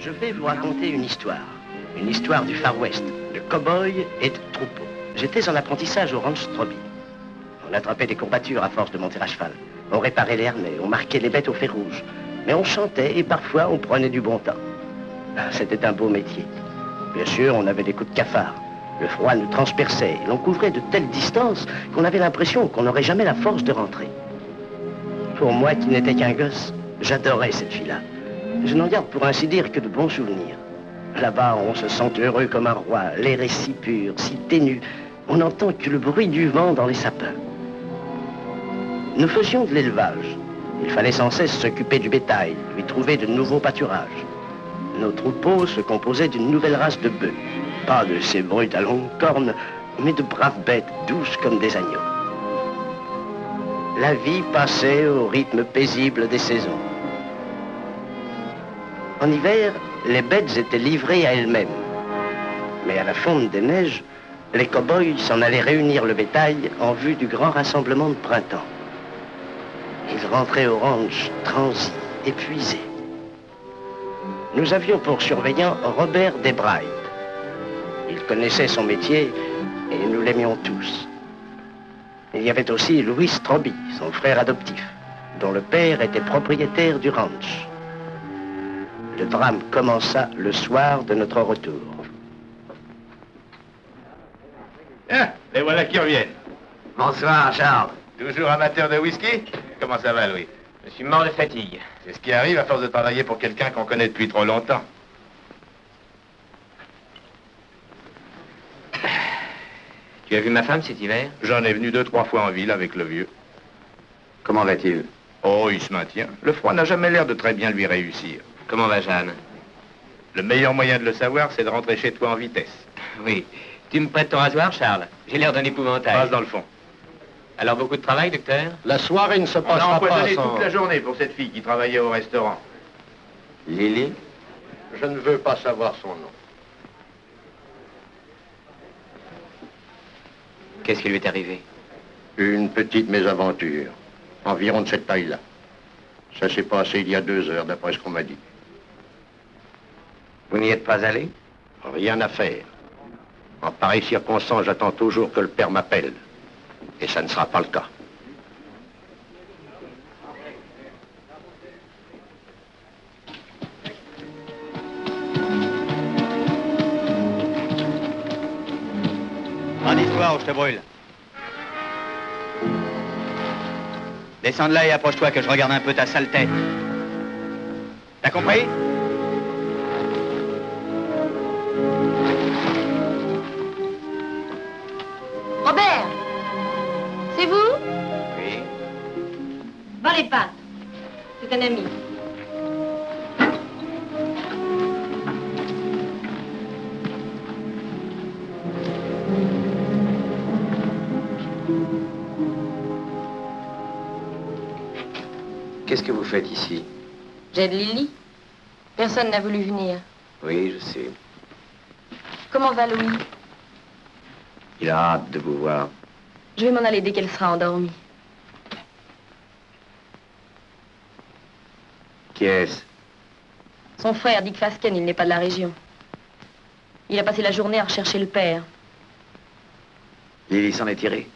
Je vais vous raconter une histoire du Far West, de cow-boys et de troupeaux. J'étais en apprentissage au ranch Stroby. On attrapait des courbatures à force de monter à cheval. On réparait les harnais, on marquait les bêtes au fer rouge. Mais on chantait et parfois on prenait du bon temps. C'était un beau métier. Bien sûr, on avait des coups de cafard. Le froid nous transperçait. L'on couvrait de telles distances qu'on avait l'impression qu'on n'aurait jamais la force de rentrer. Pour moi, qui n'étais qu'un gosse, j'adorais cette vie-là. Je n'en garde pour ainsi dire que de bons souvenirs. Là-bas, on se sent heureux comme un roi. L'air est si pur, si ténu. On n'entend que le bruit du vent dans les sapins. Nous faisions de l'élevage. Il fallait sans cesse s'occuper du bétail, lui trouver de nouveaux pâturages. Nos troupeaux se composaient d'une nouvelle race de bœufs. Pas de ces brutes à longues cornes, mais de braves bêtes douces comme des agneaux. La vie passait au rythme paisible des saisons. En hiver, les bêtes étaient livrées à elles-mêmes. Mais à la fonte des neiges, les cow-boys s'en allaient réunir le bétail en vue du grand rassemblement de printemps. Ils rentraient au ranch, transis, épuisés. Nous avions pour surveillant Robert Desbride. Il connaissait son métier et nous l'aimions tous. Il y avait aussi Louis Stroby, son frère adoptif, dont le père était propriétaire du ranch. Le drame commença le soir de notre retour. Ah, les voilà qui reviennent. Bonsoir, Charles. Toujours amateur de whisky? Comment ça va, Louis? Je suis mort de fatigue. C'est ce qui arrive à force de travailler pour quelqu'un qu'on connaît depuis trop longtemps. Tu as vu ma femme cet hiver? J'en ai venu 2-3 fois en ville avec le vieux. Comment va-t-il? Oh, il se maintient. Le froid n'a jamais l'air de très bien lui réussir. Comment va Jeanne? Le meilleur moyen de le savoir, c'est de rentrer chez toi en vitesse. Oui. Tu me prêtes ton rasoir, Charles? J'ai l'air d'un épouvantail. Passe dans le fond. Alors, beaucoup de travail, docteur? La soirée ne se On a passera pas empoisonné sans... toute la journée pour cette fille qui travaillait au restaurant. Lily? Je ne veux pas savoir son nom. Qu'est-ce qui lui est arrivé? Une petite mésaventure. Environ de cette taille-là. Ça s'est passé il y a 2 heures, d'après ce qu'on m'a dit. Vous n'y êtes pas allé? Rien à faire. En pareille circonstance, j'attends toujours que le père m'appelle. Et ça ne sera pas le cas. Prends l'histoire ou je te brûle. Descends de là et approche-toi que je regarde un peu ta sale tête. T'as compris? Robert, c'est vous? Oui. Bas les pattes. C'est un ami. Qu'est-ce que vous faites ici? J'aide Lily. Personne n'a voulu venir. Oui, je sais. Comment va Louis? Il a hâte de vous voir. Je vais m'en aller dès qu'elle sera endormie. Qui est-ce? Son frère, Dick Fasken, il n'est pas de la région. Il a passé la journée à rechercher le père. Lily s'en est tirée.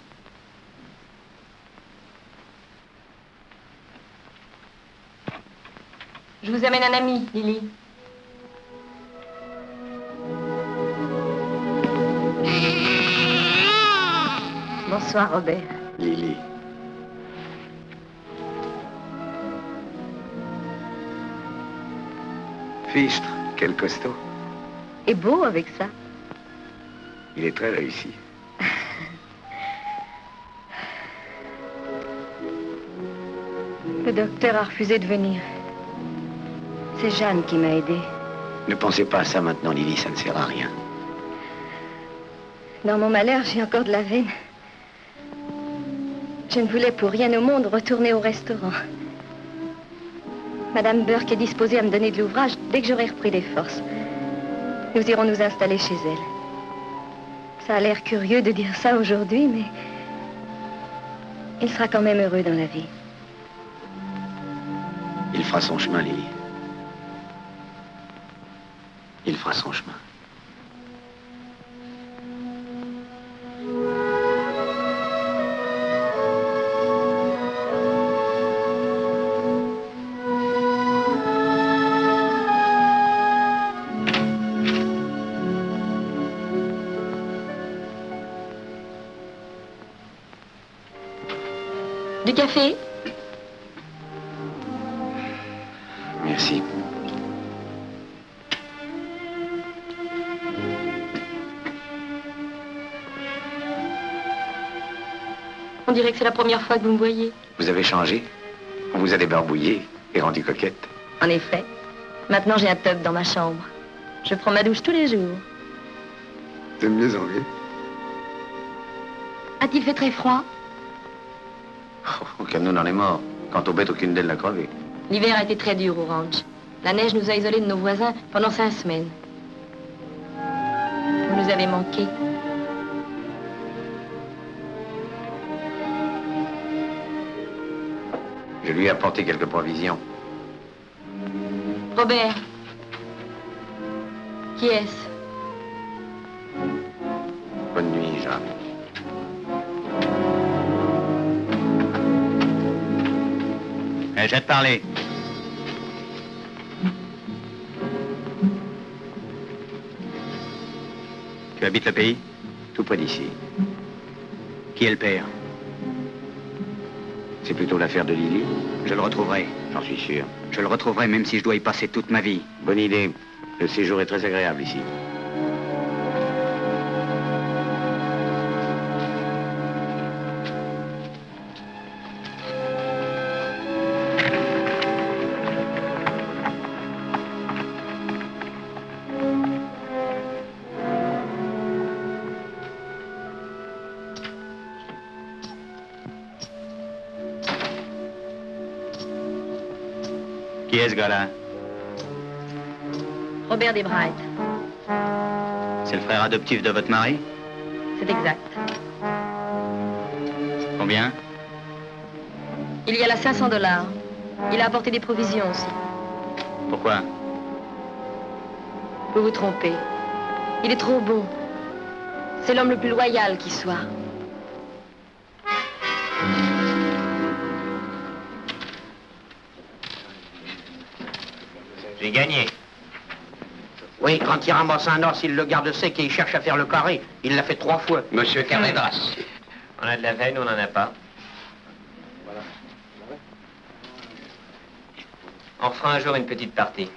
Je vous amène un ami, Lily. Bonsoir, Robert. Lily. Fichtre, quel costaud. Et beau avec ça. Il est très réussi. Le docteur a refusé de venir. C'est Jeanne qui m'a aidée. Ne pensez pas à ça maintenant, Lily, ça ne sert à rien. Dans mon malheur, j'ai encore de la veine. Je ne voulais pour rien au monde retourner au restaurant. Madame Burke est disposée à me donner de l'ouvrage dès que j'aurai repris des forces. Nous irons nous installer chez elle. Ça a l'air curieux de dire ça aujourd'hui, mais il sera quand même heureux dans la vie. Il fera son chemin, Lily. Il fera son chemin. Du café? Merci. On dirait que c'est la première fois que vous me voyez. Vous avez changé. On vous a débarbouillé et rendu coquette. En effet. Maintenant, j'ai un tub dans ma chambre. Je prends ma douche tous les jours. De mieux en mieux. A-t-il fait très froid? Aucun de nous n'en est mort. Quant aux bêtes, aucune d'elles n'a crevé. L'hiver a été très dur au ranch. La neige nous a isolés de nos voisins pendant 5 semaines. Vous nous avez manqué. Je lui ai apporté quelques provisions. Robert. Qui est-ce? Bonne nuit, Jeanne. Je vais te parler. Tu habites le pays? Tout près d'ici. Qui est le père? C'est plutôt l'affaire de Lily. Je le retrouverai. J'en suis sûr. Je le retrouverai même si je dois y passer toute ma vie. Bonne idée. Le séjour est très agréable ici. Qui est ce gars-là? Robert Desbright. C'est le frère adoptif de votre mari? C'est exact. Combien? Il y a là $500. Il a apporté des provisions aussi. Pourquoi? Vous vous trompez. Il est trop bon. C'est l'homme le plus loyal qui soit. J'ai gagné. Oui, quand il ramasse un os, il le garde sec et il cherche à faire le carré. Il l'a fait 3 fois. Monsieur Carreras. On a de la veine, on n'en a pas. On fera un jour une petite partie.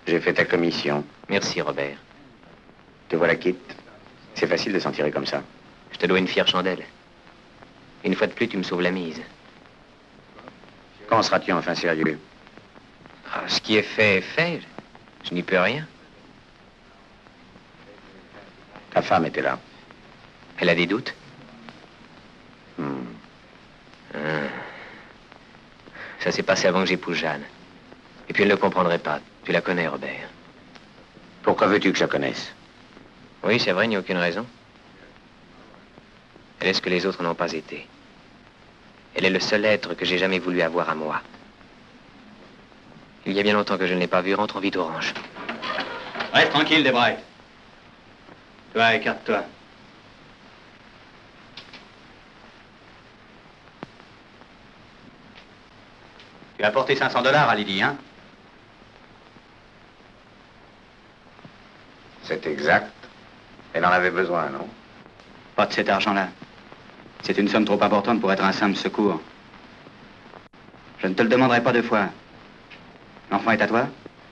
J'ai fait ta commission. Merci, Robert. Te voilà quitte. C'est facile de s'en tirer comme ça. Je te dois une fière chandelle. Une fois de plus, tu me sauves la mise. Quand seras-tu enfin sérieux? Ah, ce qui est fait est fait. Je n'y peux rien. Ta femme était là. Elle a des doutes? Hmm. Ça s'est passé avant que j'épouse Jeanne. Et puis elle ne comprendrait pas. Tu la connais, Robert. Pourquoi veux-tu que je la connaisse? Oui, c'est vrai, il n'y a aucune raison. Elle est ce que les autres n'ont pas été. Elle est le seul être que j'ai jamais voulu avoir à moi. Il y a bien longtemps que je ne l'ai pas vue. Rentrons vite au ranch. Reste tranquille, Desbright. Toi, écarte-toi. Tu as apporté $500 à Lydie, hein? C'est exact. Elle en avait besoin, non? Pas de cet argent-là. C'est une somme trop importante pour être un simple secours. Je ne te le demanderai pas 2 fois. L'enfant est à toi?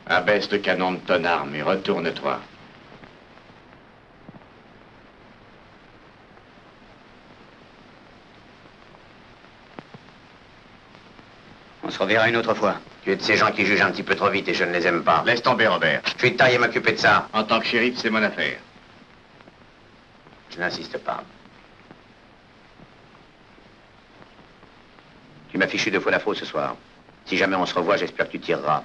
Abaisse le canon de ton arme et retourne-toi. On se reverra une autre fois. Tu es de ces gens qui jugent un petit peu trop vite et je ne les aime pas. Laisse tomber, Robert. Je suis de taille à m'occuper de ça. En tant que shérif, c'est mon affaire. Je n'insiste pas. Tu m'as fichu 2 fois la faute ce soir. Si jamais on se revoit, j'espère que tu tireras.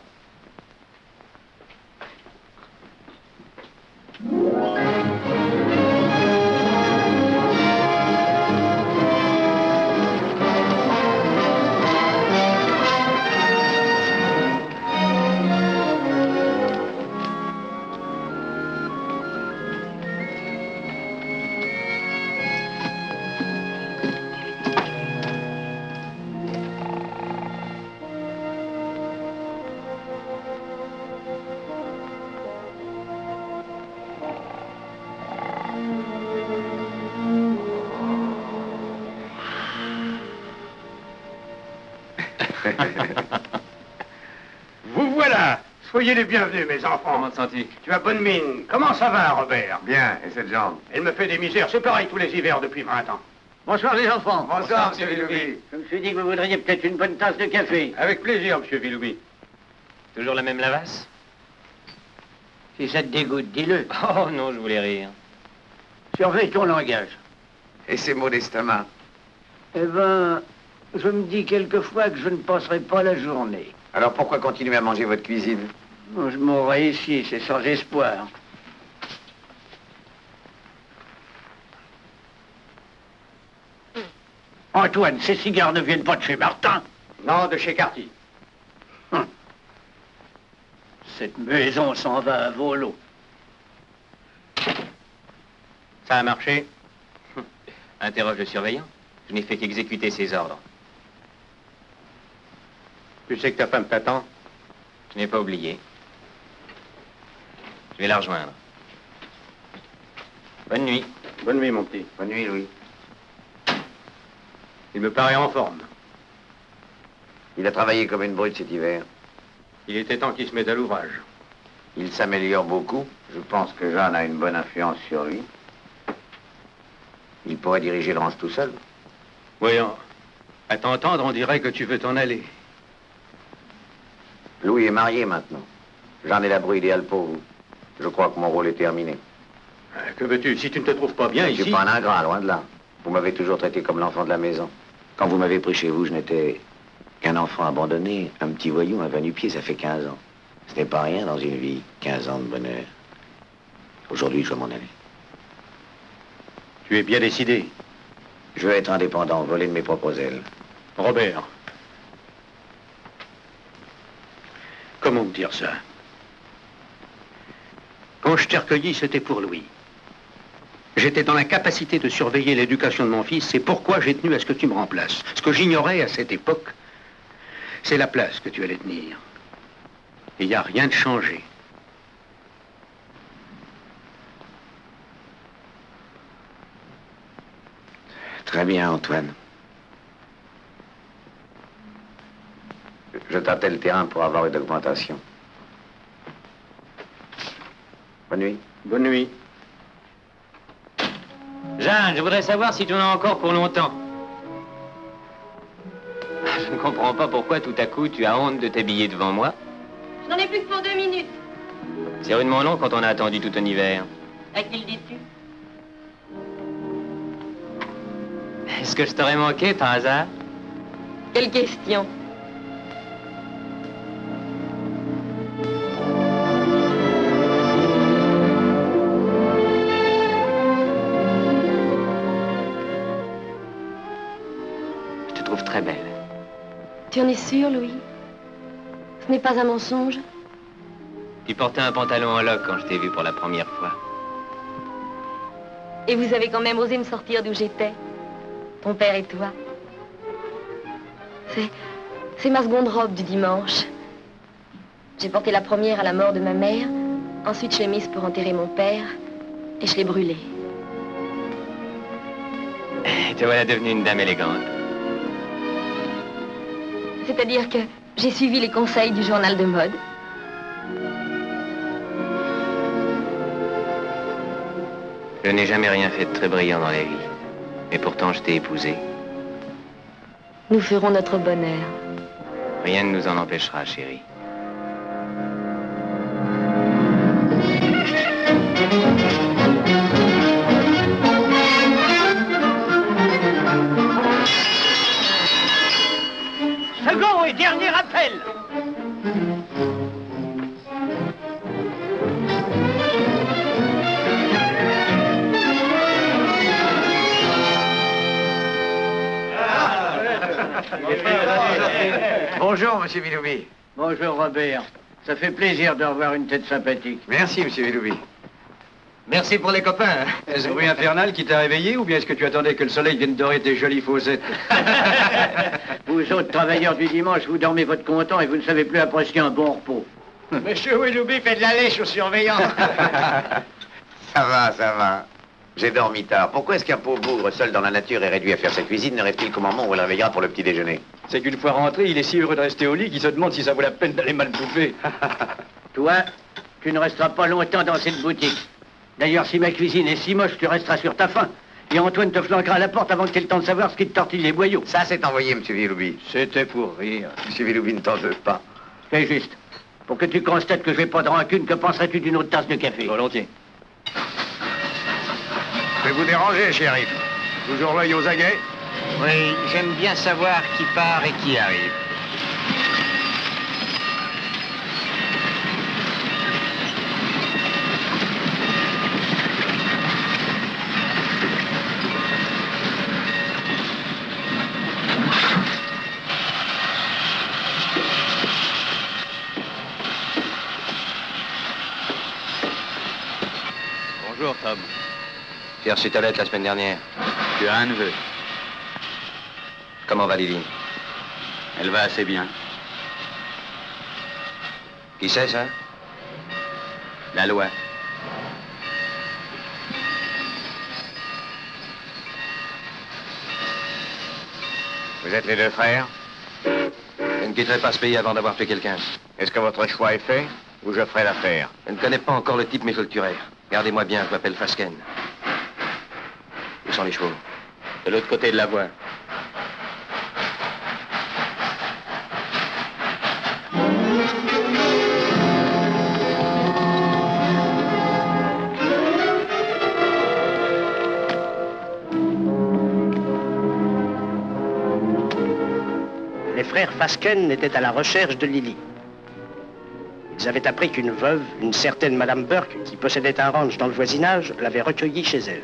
Vous voilà. Soyez les bienvenus, mes enfants. Comment te sens-tu? Tu as bonne mine. Comment ça va, Robert? Bien, et cette jambe? Elle me fait des misères. C'est pareil tous les hivers depuis 20 ans. Bonsoir, les enfants. Bonsoir, monsieur Willoughby. Je me suis dit que vous voudriez peut-être une bonne tasse de café. Avec plaisir, monsieur Willoughby. Toujours la même lavasse? Si ça te dégoûte, dis-le. Oh non, je voulais rire. Surveille ton langage. Et ces maux d'estomac? Eh ben, je me dis quelquefois que je ne passerai pas la journée. Alors pourquoi continuer à manger votre cuisine? Je mourrai ici, c'est sans espoir. Antoine, ces cigares ne viennent pas de chez Martin? Non, de chez Carty. Cette maison s'en va à volo. Ça a marché? Interroge le surveillant. Je n'ai fait qu'exécuter ses ordres. Tu sais que ta femme t'attend? Je n'ai pas oublié. Je vais la rejoindre. Bonne nuit. Bonne nuit, mon petit. Bonne nuit, Louis. Il me paraît en forme. Il a travaillé comme une brute cet hiver. Il était temps qu'il se mette à l'ouvrage. Il s'améliore beaucoup. Je pense que Jeanne a une bonne influence sur lui. Il pourrait diriger le ranch tout seul. Voyons, à t'entendre, on dirait que tu veux t'en aller. Louis est marié maintenant. Jeanne est la brouille idéale pour vous. Je crois que mon rôle est terminé. Que veux-tu? Si tu ne te trouves pas bien Je ici... ne suis pas un ingrat, loin de là. Vous m'avez toujours traité comme l'enfant de la maison. Quand vous m'avez pris chez vous, je n'étais qu'un enfant abandonné, un petit voyou, un va-nu-pied, ça fait 15 ans. Ce n'est pas rien dans une vie, 15 ans de bonheur. Aujourd'hui, je vais m'en aller. Tu es bien décidé. Je veux être indépendant, voler de mes propres ailes. Robert. Comment me dire ça? Quand je t'ai recueilli, c'était pour Louis. J'étais dans l'incapacité de surveiller l'éducation de mon fils, c'est pourquoi j'ai tenu à ce que tu me remplaces. Ce que j'ignorais à cette époque, c'est la place que tu allais tenir. Et il n'y a rien de changé. Très bien, Antoine. Je tâtais le terrain pour avoir une augmentation. Bonne nuit. Bonne nuit. Jeanne, je voudrais savoir si tu en as encore pour longtemps. Je ne comprends pas pourquoi tout à coup tu as honte de t'habiller devant moi. Je n'en ai plus que pour 2 minutes. C'est rudement long quand on a attendu tout un hiver. À qui le dis-tu? Est-ce que je t'aurais manqué par hasard? Quelle question? Je te trouve très belle. Tu en es sûr, Louis? Ce n'est pas un mensonge? Tu portais un pantalon en loques quand je t'ai vu pour la première fois. Et vous avez quand même osé me sortir d'où j'étais? Ton père et toi? C'est ma seconde robe du dimanche. J'ai porté la première à la mort de ma mère. Ensuite, je l'ai mise pour enterrer mon père. Et je l'ai brûlée. Te voilà devenue une dame élégante. C'est-à-dire que j'ai suivi les conseils du journal de mode. Je n'ai jamais rien fait de très brillant dans la vie. Mais pourtant, je t'ai épousé. Nous ferons notre bonheur. Rien ne nous en empêchera, chérie. Second et dernier appel. Bonjour, monsieur Willoughby. Bonjour, Robert. Ça fait plaisir de revoir une tête sympathique. Merci, monsieur Willoughby. Merci pour les copains. Est-ce le bruit infernal qui t'a réveillé ou bien est-ce que tu attendais que le soleil vienne dorer tes jolies fossettes? Vous autres travailleurs du dimanche, vous dormez votre content et vous ne savez plus apprécier un bon repos. Monsieur Willoughby fait de la lèche aux surveillants. Ça va. J'ai dormi tard. Pourquoi est-ce qu'un pauvre bougre seul dans la nature est réduit à faire sa cuisine ne rêve-t-il qu'au moment où elle réveillera pour le petit déjeuner? C'est qu'une fois rentré, il est si heureux de rester au lit qu'il se demande si ça vaut la peine d'aller mal bouffer. Toi, tu ne resteras pas longtemps dans cette boutique. D'ailleurs, si ma cuisine est si moche, tu resteras sur ta faim. Et Antoine te flanquera à la porte avant que tu aies le temps de savoir ce qui te tortille les boyaux. Ça, c'est envoyé, M. Villoubi. C'était pour rire. M. Villoubi ne t'en veut pas. C'est juste. Pour que tu constates que je n'ai pas de rancune, que penserais-tu d'une autre tasse de café? Volontiers. Je vais vous déranger, shérif. Toujours l'œil aux aguets? Oui, j'aime bien savoir qui part et qui arrive. Bonjour, Tom. J'ai reçu ta lettre la semaine dernière. Tu as un neveu. Comment va Lily? Elle va assez bien. Qui c'est, ça? La loi. Vous êtes les deux frères? Je ne quitterai pas ce pays avant d'avoir tué quelqu'un. Est-ce que votre choix est fait ou je ferai l'affaire? Je ne connais pas encore le type, mais je le tuerai. Gardez-moi bien, je m'appelle Fasken. Où sont les chevaux? De l'autre côté de la voie. Les frères Fasken étaient à la recherche de Lily. Ils avaient appris qu'une veuve, une certaine Madame Burke, qui possédait un ranch dans le voisinage, l'avait recueillie chez elle.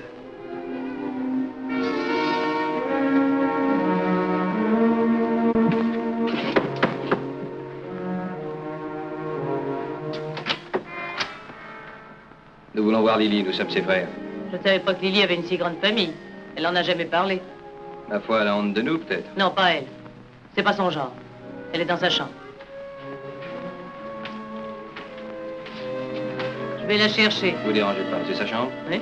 Nous voulons voir Lily, nous sommes ses frères. Je ne savais pas que Lily avait une si grande famille. Elle n'en a jamais parlé. Ma foi, elle a honte de nous, peut-être. Non, pas elle. C'est pas son genre. Elle est dans sa chambre. Je vais la chercher. Vous dérangez pas, c'est sa chambre? Oui.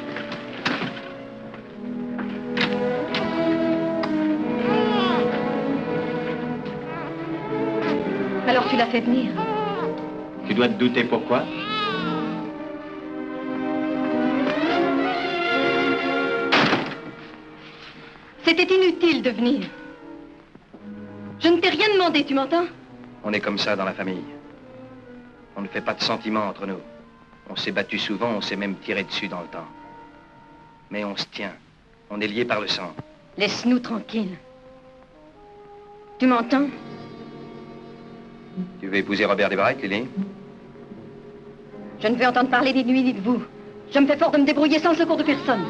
Alors tu l'as fait venir. Tu dois te douter pourquoi? C'était inutile de venir. Je ne t'ai rien demandé, tu m'entends? On est comme ça dans la famille. On ne fait pas de sentiments entre nous. On s'est battu souvent, on s'est même tiré dessus dans le temps. Mais on se tient. On est liés par le sang. Laisse-nous tranquilles. Tu m'entends? Tu veux épouser Robert Desbright, Lily? Je ne veux entendre parler ni de lui ni de vous. Je me fais fort de me débrouiller sans le secours de personne.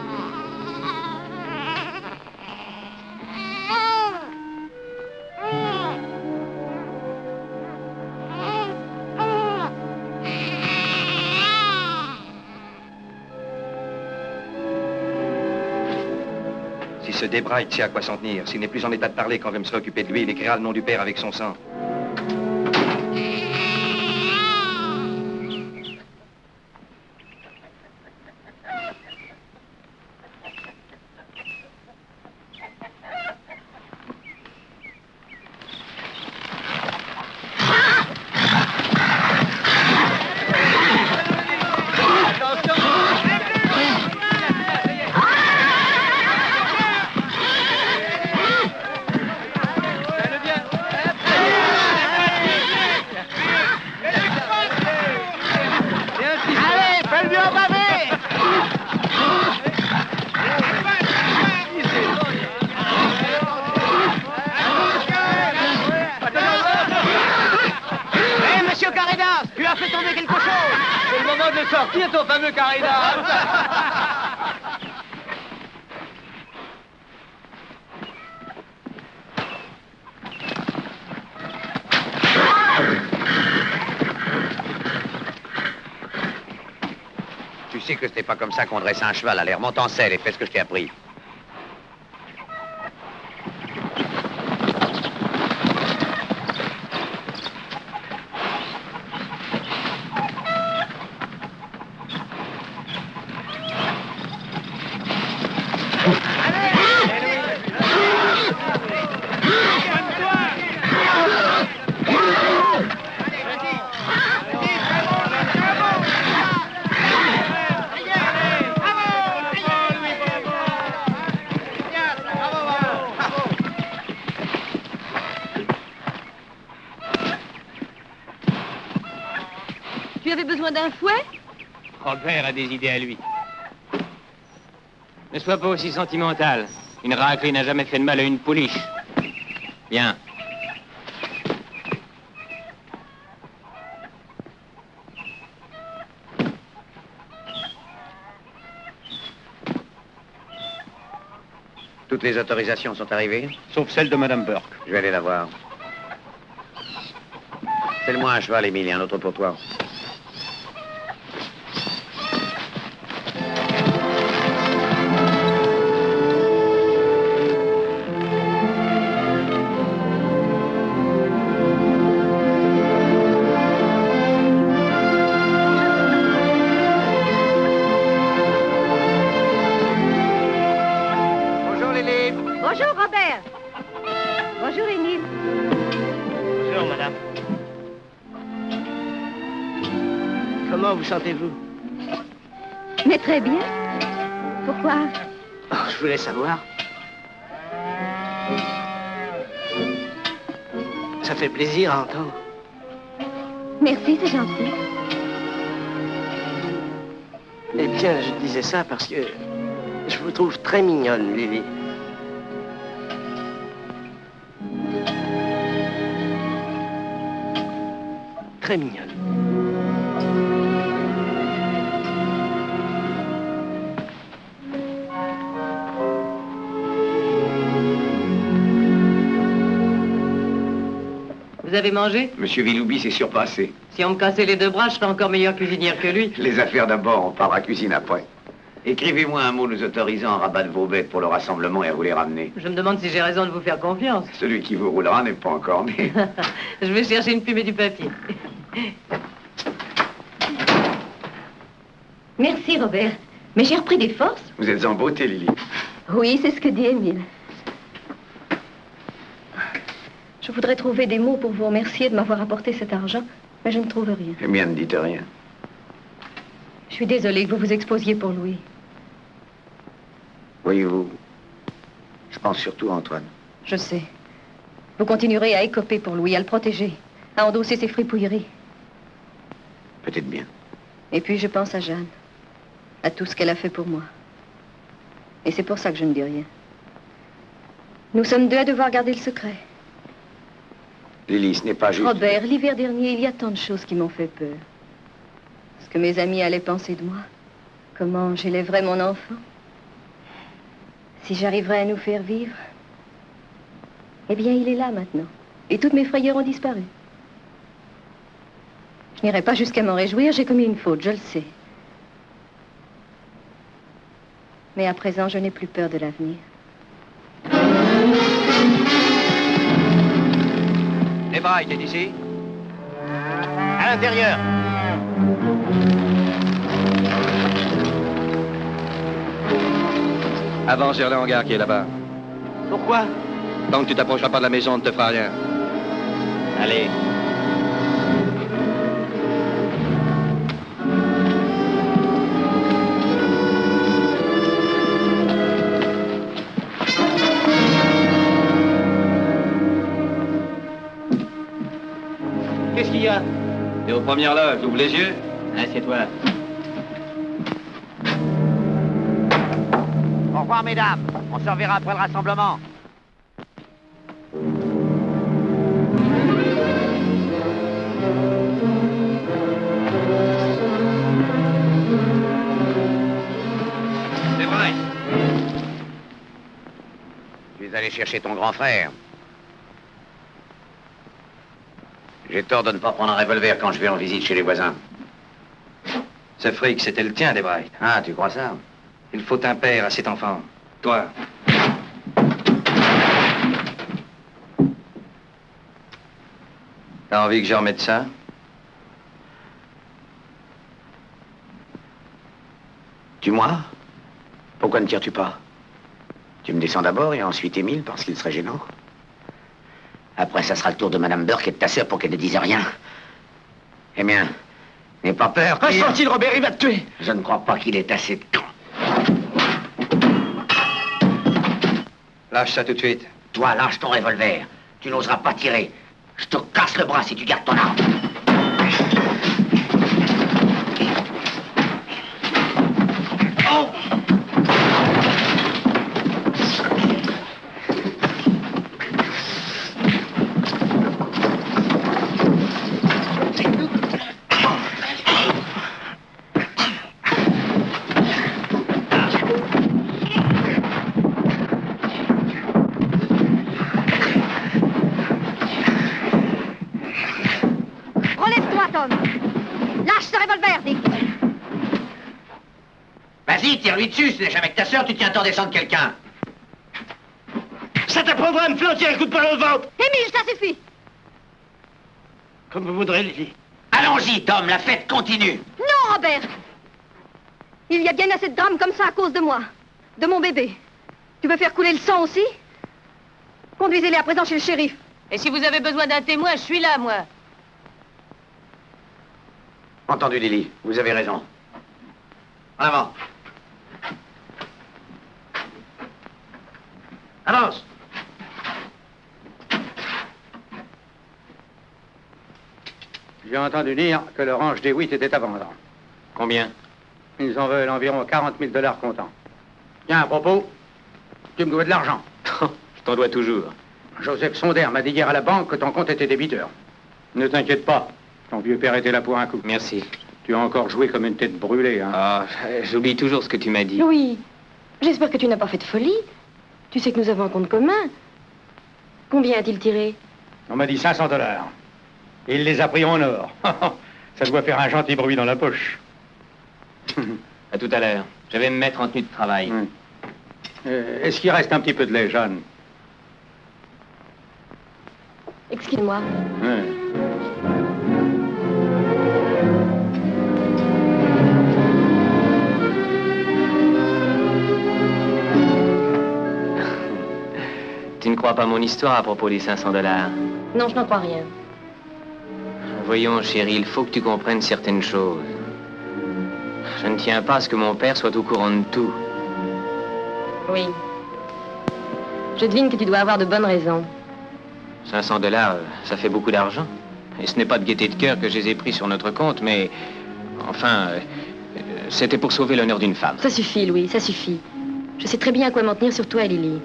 Si ce Desbright sait à quoi s'en tenir, s'il n'est plus en état de parler quand je vais me serai occupé de lui, il écrira le nom du père avec son sang. Qui est ton fameux Carida? Tu sais que c'était pas comme ça qu'on dresse un cheval. Allez, remonte en selle et fais ce que je t'ai appris. Tu avais besoin d'un fouet? Robert a des idées à lui. Ne sois pas aussi sentimental. Une raclée n'a jamais fait de mal à une pouliche. Viens. Toutes les autorisations sont arrivées? Sauf celle de Madame Burke. Je vais aller la voir. Fais-le-moi un cheval, Émile, et un autre pour toi. Bonjour, Robert. Bonjour, Émile. Bonjour, madame. Comment vous sentez-vous? Mais très bien. Pourquoi? Oh, je voulais savoir. Ça fait plaisir à entendre. Merci, c'est gentil. Eh bien, je disais ça parce que je vous trouve très mignonne, Lily. Très mignonne. Vous avez mangé? Monsieur Villoubi s'est surpassé. Si on me cassait les deux bras, je serais encore meilleure cuisinière que lui. Les affaires d'abord, on parlera cuisine après. Écrivez-moi un mot nous autorisant à rabattre vos bêtes pour le rassemblement et à vous les ramener. Je me demande si j'ai raison de vous faire confiance. Celui qui vous roulera n'est pas encore né. Je vais chercher une plume et du papier. Merci, Robert. Mais j'ai repris des forces. Vous êtes en beauté, Lily. Oui, c'est ce que dit Émile. Je voudrais trouver des mots pour vous remercier de m'avoir apporté cet argent, mais je ne trouve rien. Eh bien, ne dites rien. Je suis désolée que vous vous exposiez pour Louis. Voyez-vous, je pense surtout à Antoine. Je sais. Vous continuerez à écoper pour Louis, à le protéger, à endosser ses fripouilleries. Peut-être bien. Et puis je pense à Jeanne, à tout ce qu'elle a fait pour moi. Et c'est pour ça que je ne dis rien. Nous sommes deux à devoir garder le secret. Lily, ce n'est pas juste... Robert, l'hiver dernier, il y a tant de choses qui m'ont fait peur. Ce que mes amis allaient penser de moi. Comment j'élèverais mon enfant. Si j'arriverais à nous faire vivre. Eh bien, il est là maintenant. Et toutes mes frayeurs ont disparu. Je n'irai pas jusqu'à m'en réjouir, j'ai commis une faute, je le sais. Mais à présent, je n'ai plus peur de l'avenir. Les brailles, t'es ici? À l'intérieur. Avance vers le hangar qui est là-bas. Pourquoi? Tant que tu t'approcheras pas de la maison, on ne te fera rien. Allez. Qu'est-ce qu'il y a? T'es aux premières loges, ouvre les yeux. Assieds-toi. Au revoir, mesdames. On se reverra après le rassemblement. C'est vrai. Tu es allé chercher ton grand frère. J'ai tort de ne pas prendre un revolver quand je vais en visite chez les voisins. Ce fric, c'était le tien, Desbrailles. Ah, tu crois ça? Il faut un père à cet enfant. Toi. T'as envie que je remette ça? Tue-moi? Pourquoi ne tires-tu pas? Tu me descends d'abord et ensuite Émile parce qu'il serait gênant. Après, ça sera le tour de Madame Burke et de ta sœur pour qu'elle ne dise rien. Eh bien, n'aie pas peur. Reste tranquille, Robert, il va te tuer. Je ne crois pas qu'il ait assez de temps. Lâche ça tout de suite. Toi, lâche ton revolver. Tu n'oseras pas tirer. Je te casse le bras si tu gardes ton arme. Vas-y, tire-lui dessus, si n'est jamais que ta sœur, tu tiens à t'en descendre quelqu'un. Ça t'apprendra à me flanquer un coup de poing au ventre. Émile, ça suffit. Comme vous voudrez, Lily. Allons-y, Tom, la fête continue. Non, Robert. Il y a bien assez de drames comme ça à cause de moi. De mon bébé. Tu veux faire couler le sang aussi? Conduisez-les à présent chez le shérif. Et si vous avez besoin d'un témoin, je suis là, moi. Entendu, Lily. Vous avez raison. En avant. Avance. J'ai entendu dire que le ranch des Witt était à vendre. Combien? Ils en veulent environ 40 000 $ comptant. Tiens, à propos, tu me dois de l'argent. Je t'en dois toujours. Joseph Sonder m'a dit hier à la banque que ton compte était débiteur. Ne t'inquiète pas, ton vieux père était là pour un coup. Merci. Tu as encore joué comme une tête brûlée, hein. Ah, j'oublie toujours ce que tu m'as dit. Oui. J'espère que tu n'as pas fait de folie. Tu sais que nous avons un compte commun. Combien a-t-il tiré? On m'a dit 500 $. Et il les a pris en or. Ça doit faire un gentil bruit dans la poche. À tout à l'heure. Je vais me mettre en tenue de travail. Oui. Est-ce qu'il reste un petit peu de lait, Jeanne? Excuse-moi. Oui. Tu ne crois pas mon histoire à propos des 500 $? Non, je n'en crois rien. Voyons, chérie, il faut que tu comprennes certaines choses. Je ne tiens pas à ce que mon père soit au courant de tout. Oui. Je devine que tu dois avoir de bonnes raisons. 500 $, ça fait beaucoup d'argent. Et ce n'est pas de gaieté de cœur que je les ai pris sur notre compte, mais... Enfin, c'était pour sauver l'honneur d'une femme. Ça suffit, Louis, ça suffit. Je sais très bien à quoi m'en tenir sur toi et Lily.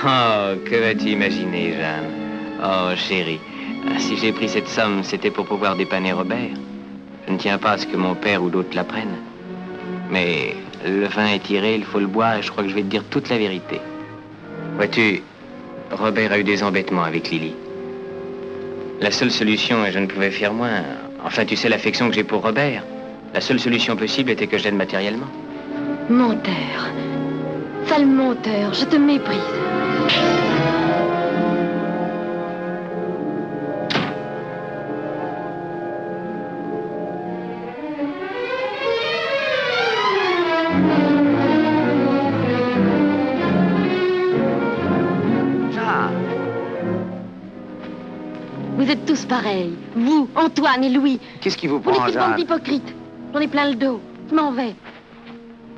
Oh, que vas-tu imaginer, Jeanne? Oh, chérie, si j'ai pris cette somme, c'était pour pouvoir dépanner Robert. Je ne tiens pas à ce que mon père ou d'autres la prennent. Mais le vin est tiré, il faut le boire, et je crois que je vais te dire toute la vérité. Vois-tu, Robert a eu des embêtements avec Lily. La seule solution, et je ne pouvais faire moins... Enfin, tu sais l'affection que j'ai pour Robert. La seule solution possible était que je l'aide matériellement. Menteur. Sale menteur, je te méprise. Vous êtes tous pareils. Vous, Antoine et Louis. Qu'est-ce qui vous Vous prend, n'êtes qu'une bande Jeanne? d'hypocrites. J'en ai plein le dos. Je m'en vais.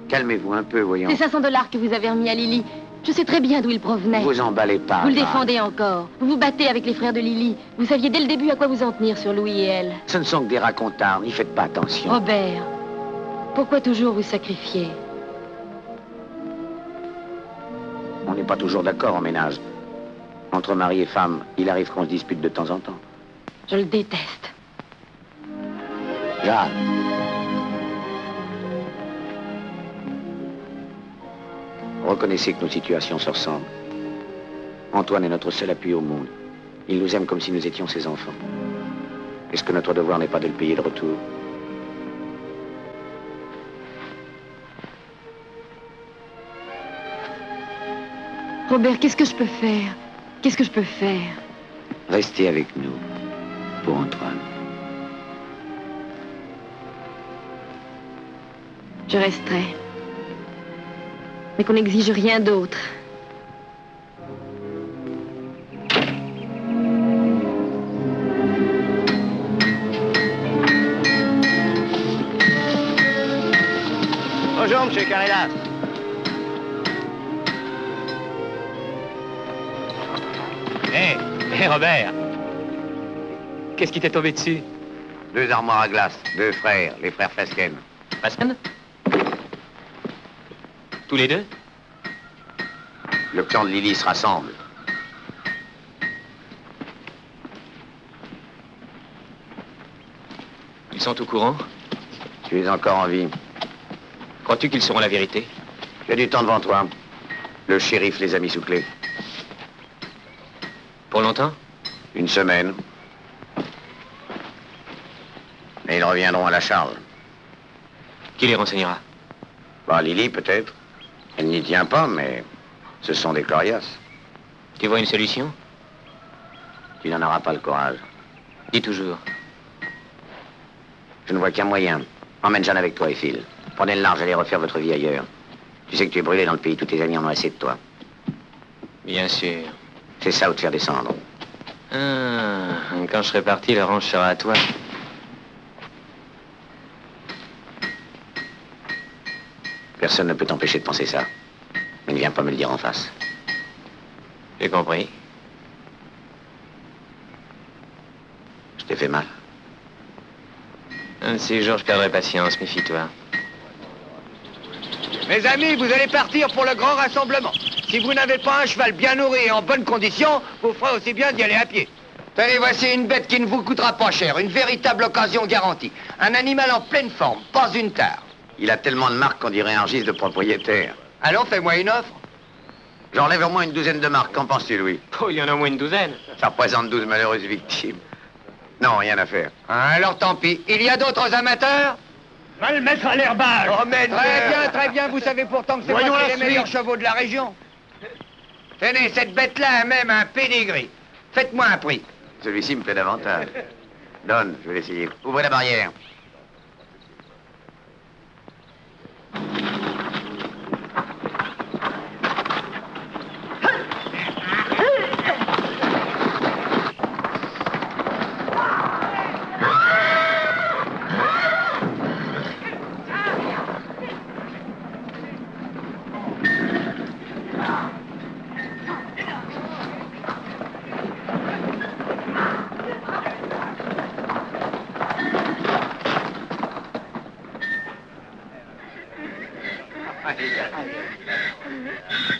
Calmez-vous un peu, voyons. C'est 500 $ que vous avez remis à Lily. Je sais très bien d'où il provenait. Vous emballez pas. Vous le Jeanne. défendez encore. Vous vous battez avec les frères de Lily. Vous saviez dès le début à quoi vous en tenir sur Louis et elle. Ce ne sont que des racontards, n'y faites pas attention. Robert, pourquoi toujours vous sacrifier? On n'est pas toujours d'accord en ménage. Entre mari et femme, il arrive qu'on se dispute de temps en temps. Je le déteste. Jeanne. Reconnaissez que nos situations se ressemblent. Antoine est notre seul appui au monde. Il nous aime comme si nous étions ses enfants. Est-ce que notre devoir n'est pas de le payer de retour? Robert, qu'est-ce que je peux faire? Qu'est-ce que je peux faire? Restez avec nous, pour Antoine. Je resterai. Mais qu'on n'exige rien d'autre. Bonjour, monsieur Carrella. Hé, Robert! Qu'est-ce qui t'est tombé dessus? 2 armoires à glace, 2 frères, les frères Flasken. Pascal? Tous les deux? Le clan de Lily se rassemble. Ils sont au courant? Tu es encore en vie. Crois-tu qu'ils sauront la vérité? Tu as du temps devant toi. Le shérif les a mis sous clé. Pour longtemps? 1 semaine. Mais il reviendront à la Charles. Qui les renseignera? Bah, Lily, peut-être. Elle n'y tient pas, mais ce sont des coriaces. Tu vois une solution? Tu n'en auras pas le courage. Dis toujours. Je ne vois qu'un moyen. Emmène Jeanne avec toi et file. Prenez le large, allez refaire votre vie ailleurs. Tu sais que tu es brûlé dans le pays, tous tes amis en ont assez de toi. Bien sûr. C'est ça ou te faire descendre. Ah, quand je serai parti, la ranch sera à toi. Personne ne peut t'empêcher de penser ça. Mais ne viens pas me le dire en face. J'ai compris. Je t'ai fait mal. Un de ces jours, je perdrai patience, méfie-toi. Mes amis, vous allez partir pour le grand rassemblement. Si vous n'avez pas un cheval bien nourri et en bonne condition, vous ferez aussi bien d'y aller à pied. Tenez, voici une bête qui ne vous coûtera pas cher, une véritable occasion garantie. Un animal en pleine forme, pas une tare. Il a tellement de marques qu'on dirait un registre de propriétaire. Allons, fais-moi une offre. J'enlève au moins une douzaine de marques. Qu'en penses-tu, Louis? Oh, il y en a au moins une douzaine. Ça représente 12 malheureuses victimes. Non, rien à faire. Alors tant pis. Il y a d'autres amateurs? Va le mettre à l'herbage. Oh, mais très bien. Vous savez pourtant que c'est moi qui ai les meilleurs chevaux de la région. Tenez, cette bête-là a même un pédigree. Faites-moi un prix. Celui-ci me plaît davantage. Donne, je vais l'essayer. Ouvrez la barrière.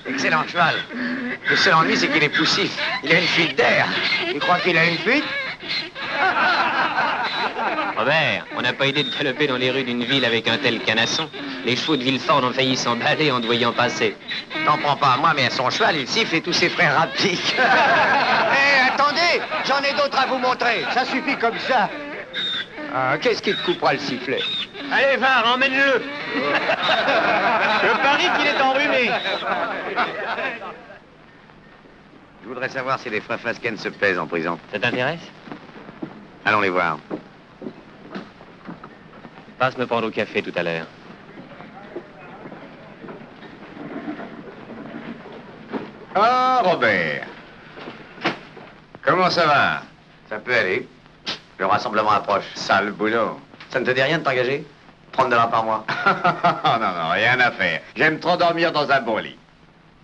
Excellent cheval. Le seul ennui, c'est qu'il est poussif. Il a une fuite d'air. Tu crois qu'il a une fuite? Robert, on n'a pas idée de galoper dans les rues d'une ville avec un tel canasson. Les chevaux de Villefort ont failli s'emballer en te voyant passer. T'en prends pas à moi, mais à son cheval, il siffle et tous ses frères rappiquent. Hé, attendez, j'en ai d'autres à vous montrer. Ça suffit comme ça. Ah, qu'est-ce qui te coupera le sifflet? Allez, va, emmène-le. Je parie qu'il est enrhumé. Je voudrais savoir si les frères Fasken se plaisent en prison. Ça t'intéresse? Allons les voir. Passe me prendre au café tout à l'heure. Oh, Robert. Comment ça va? Ça peut aller. Le rassemblement approche. Sale boulot. Ça ne te dit rien de t'engager? 30 $ par mois. non, rien à faire. J'aime trop dormir dans un bon lit.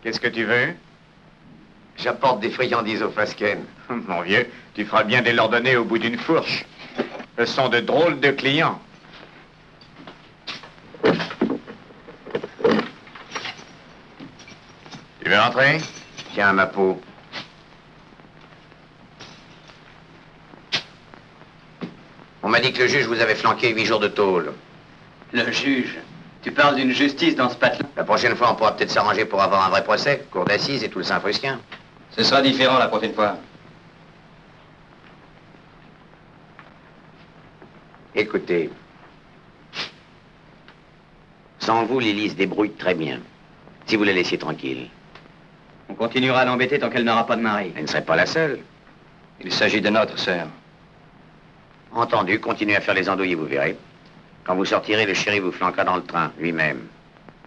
Qu'est-ce que tu veux? J'apporte des friandises aux Fasken. Mon vieux, tu feras bien de leur donner au bout d'une fourche. Ce sont de drôles de clients. Tu veux entrer? Tiens, ma peau. On m'a dit que le juge vous avait flanqué 8 jours de tôle. Le juge? Tu parles d'une justice dans ce patelin? La prochaine fois, on pourra peut-être s'arranger pour avoir un vrai procès, cour d'assises et tout le Saint-Frisquin. Ce sera différent la prochaine fois. Écoutez. Sans vous, Lily se débrouille très bien. Si vous la laissiez tranquille. On continuera à l'embêter tant qu'elle n'aura pas de mari. Elle ne serait pas la seule. Il s'agit de notre sœur. Entendu, continuez à faire les andouilles, vous verrez. Quand vous sortirez, le chéri vous flanquera dans le train, lui-même.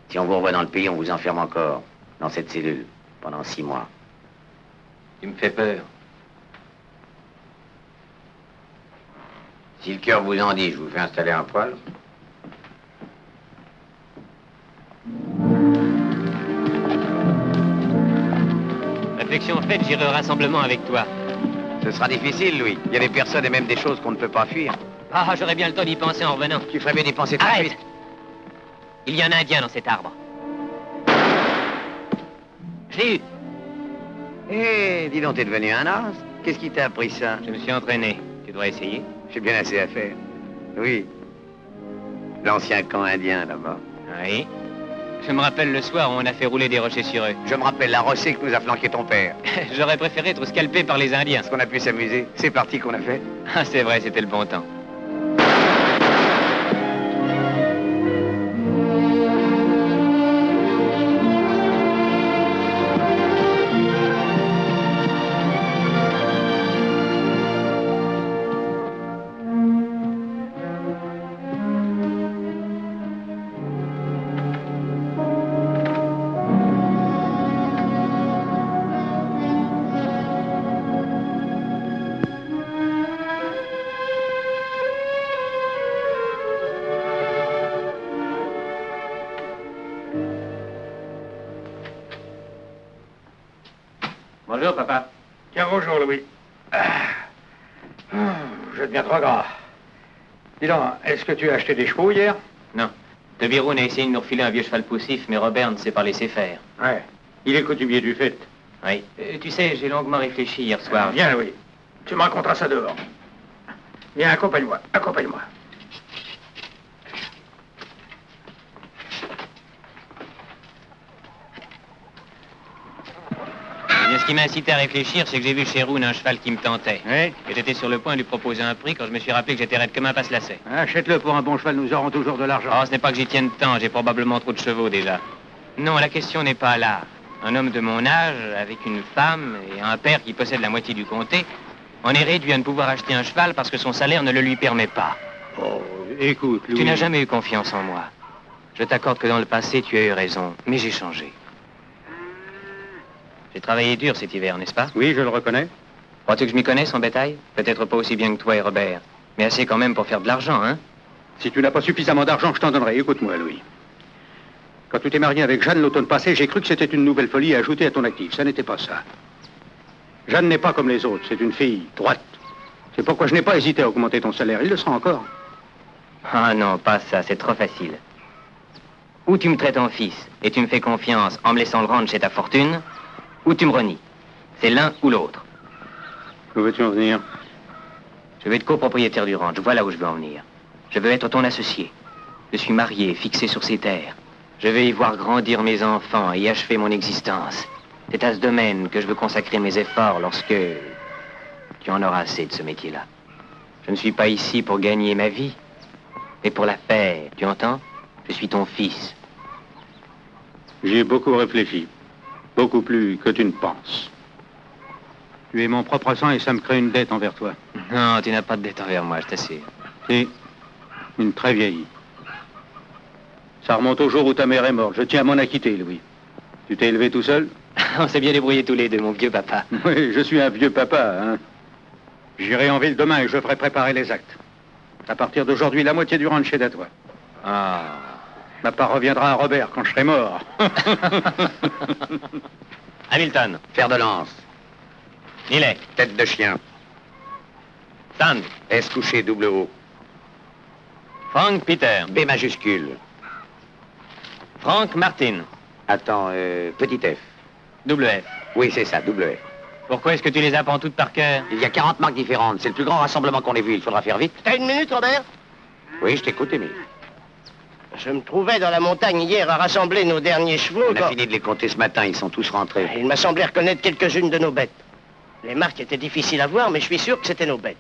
Si on vous revoit dans le pays, on vous enferme encore, dans cette cellule, pendant 6 mois. Tu me fais peur. Si le cœur vous en dit, je vous fais installer un poêle. Réflexion faite, j'irai au rassemblement avec toi. Ce sera difficile, Louis. Il y a des personnes et même des choses qu'on ne peut pas fuir. Ah, j'aurai bien le temps d'y penser en revenant. Tu ferais bien d'y penser tout de Arrête! suite. Il y a un Indien dans cet arbre. Je l'ai eu. Eh, dis donc, t'es devenu un as. Qu'est-ce qui t'a appris ça? Je me suis entraîné. Tu devrais essayer. J'ai bien assez à faire. Oui. L'ancien camp indien, là-bas. Oui. Je me rappelle le soir où on a fait rouler des rochers sur eux. Je me rappelle la rossée que nous a flanqué ton père. J'aurais préféré être scalpé par les Indiens. Est-ce qu'on a pu s'amuser? C'est parti qu'on a fait. Ah, c'est vrai, c'était le bon temps. Bonjour, papa. Tiens, bonjour, Louis. Je deviens trop gras. Dis donc, est-ce que tu as acheté des chevaux hier? Non. De Biron a essayé de nous refiler un vieux cheval poussif, mais Robert ne s'est pas laissé faire. Ouais. Il est coutumier du fait. Oui. Tu sais, j'ai longuement réfléchi hier soir. Viens, Louis. Tu me raconteras ça dehors. Viens, accompagne-moi. Accompagne-moi. Eh bien, ce qui m'a incité à réfléchir, c'est que j'ai vu chez Rouen un cheval qui me tentait. Oui. Et j'étais sur le point de lui proposer un prix quand je me suis rappelé que j'étais raide comme un passe-lacet. Achète-le pour un bon cheval, nous aurons toujours de l'argent. Oh, ce n'est pas que j'y tienne tant, j'ai probablement trop de chevaux déjà. Non, la question n'est pas là. Un homme de mon âge, avec une femme et un père qui possède la moitié du comté, on est réduit à ne pouvoir acheter un cheval parce que son salaire ne le lui permet pas. Oh, écoute, Louis... Tu n'as jamais eu confiance en moi. Je t'accorde que dans le passé, tu as eu raison, mais j'ai changé. J'ai travaillé dur cet hiver, n'est-ce pas? Oui, je le reconnais. Crois-tu que je m'y connaisse en bétail? Peut-être pas aussi bien que toi et Robert, mais assez quand même pour faire de l'argent, hein? Si tu n'as pas suffisamment d'argent, je t'en donnerai. Écoute-moi, Louis. Quand tu t'es marié avec Jeanne l'automne passé, j'ai cru que c'était une nouvelle folie à ajouter à ton actif. Ça n'était pas ça. Jeanne n'est pas comme les autres. C'est une fille droite. C'est pourquoi je n'ai pas hésité à augmenter ton salaire. Il le sera encore. Ah non, pas ça, c'est trop facile. Ou tu me traites en fils et tu me fais confiance en me laissant le rendre chez ta fortune, ou tu me renies. C'est l'un ou l'autre. Où veux-tu en venir? Je veux être copropriétaire du ranch, voilà où je veux en venir. Je veux être ton associé. Je suis marié, fixé sur ces terres. Je veux y voir grandir mes enfants et achever mon existence. C'est à ce domaine que je veux consacrer mes efforts lorsque tu en auras assez de ce métier-là. Je ne suis pas ici pour gagner ma vie, mais pour la faire, tu entends? Je suis ton fils. J'y ai beaucoup réfléchi. Beaucoup plus que tu ne penses. Tu es mon propre sang et ça me crée une dette envers toi. Non, tu n'as pas de dette envers moi, je t'assure. C'est une très vieille. Ça remonte au jour où ta mère est morte. Je tiens à m'en acquitter, Louis. Tu t'es élevé tout seul? On s'est bien débrouillés tous les deux, mon vieux papa. Oui, je suis un vieux papa, hein. J'irai en ville demain et je ferai préparer les actes. À partir d'aujourd'hui, la moitié du ranch est à toi. Ah. Ma part reviendra à Robert quand je serai mort. Hamilton. Fer de lance. Nilet. Tête de chien. Sand. S couché double O. Frank Peter. B majuscule. Frank Martin. Attends, petit F. Double F. Oui, c'est ça, double F. Pourquoi est-ce que tu les apprends toutes par cœur? Il y a 40 marques différentes. C'est le plus grand rassemblement qu'on ait vu. Il faudra faire vite. T'as une minute, Robert? Oui, je t'écoute, Émile. Je me trouvais dans la montagne hier à rassembler nos derniers chevaux. On a fini de les compter ce matin. Ils sont tous rentrés. Il m'a semblé reconnaître quelques-unes de nos bêtes. Les marques étaient difficiles à voir, mais je suis sûr que c'était nos bêtes.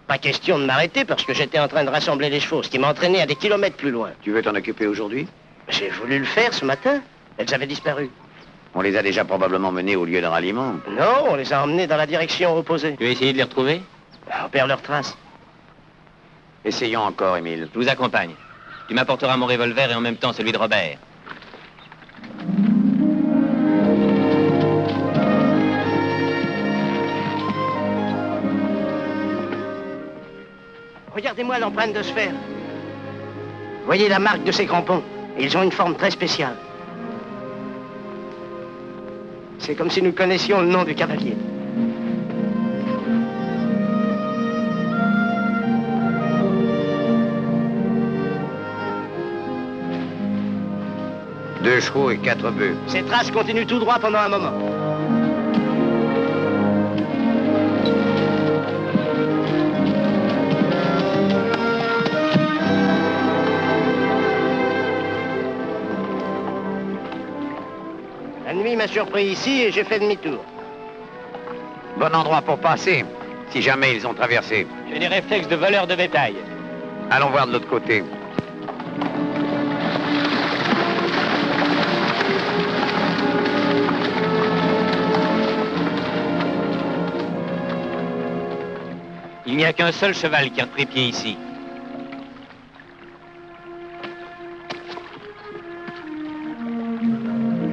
Pas question de m'arrêter parce que j'étais en train de rassembler les chevaux, ce qui m'a entraîné à des kilomètres plus loin. Tu veux t'en occuper aujourd'hui? J'ai voulu le faire ce matin. Elles avaient disparu. On les a déjà probablement menés au lieu de ralliement. Non, on les a emmenées dans la direction opposée. Tu veux essayer de les retrouver? On perd leurs traces. Essayons encore, Émile. Je vous accompagne. Tu m'apporteras mon revolver et en même temps celui de Robert. Regardez-moi l'empreinte de sphère. Voyez la marque de ces crampons. Ils ont une forme très spéciale. C'est comme si nous connaissions le nom du cavalier. Deux chevaux et 4 bœufs. Ces traces continuent tout droit pendant un moment. La nuit m'a surpris ici et j'ai fait demi-tour. Bon endroit pour passer, si jamais ils ont traversé. J'ai des réflexes de voleur de bétail. Allons voir de l'autre côté. Il n'y a qu'un seul cheval qui a repris pied ici.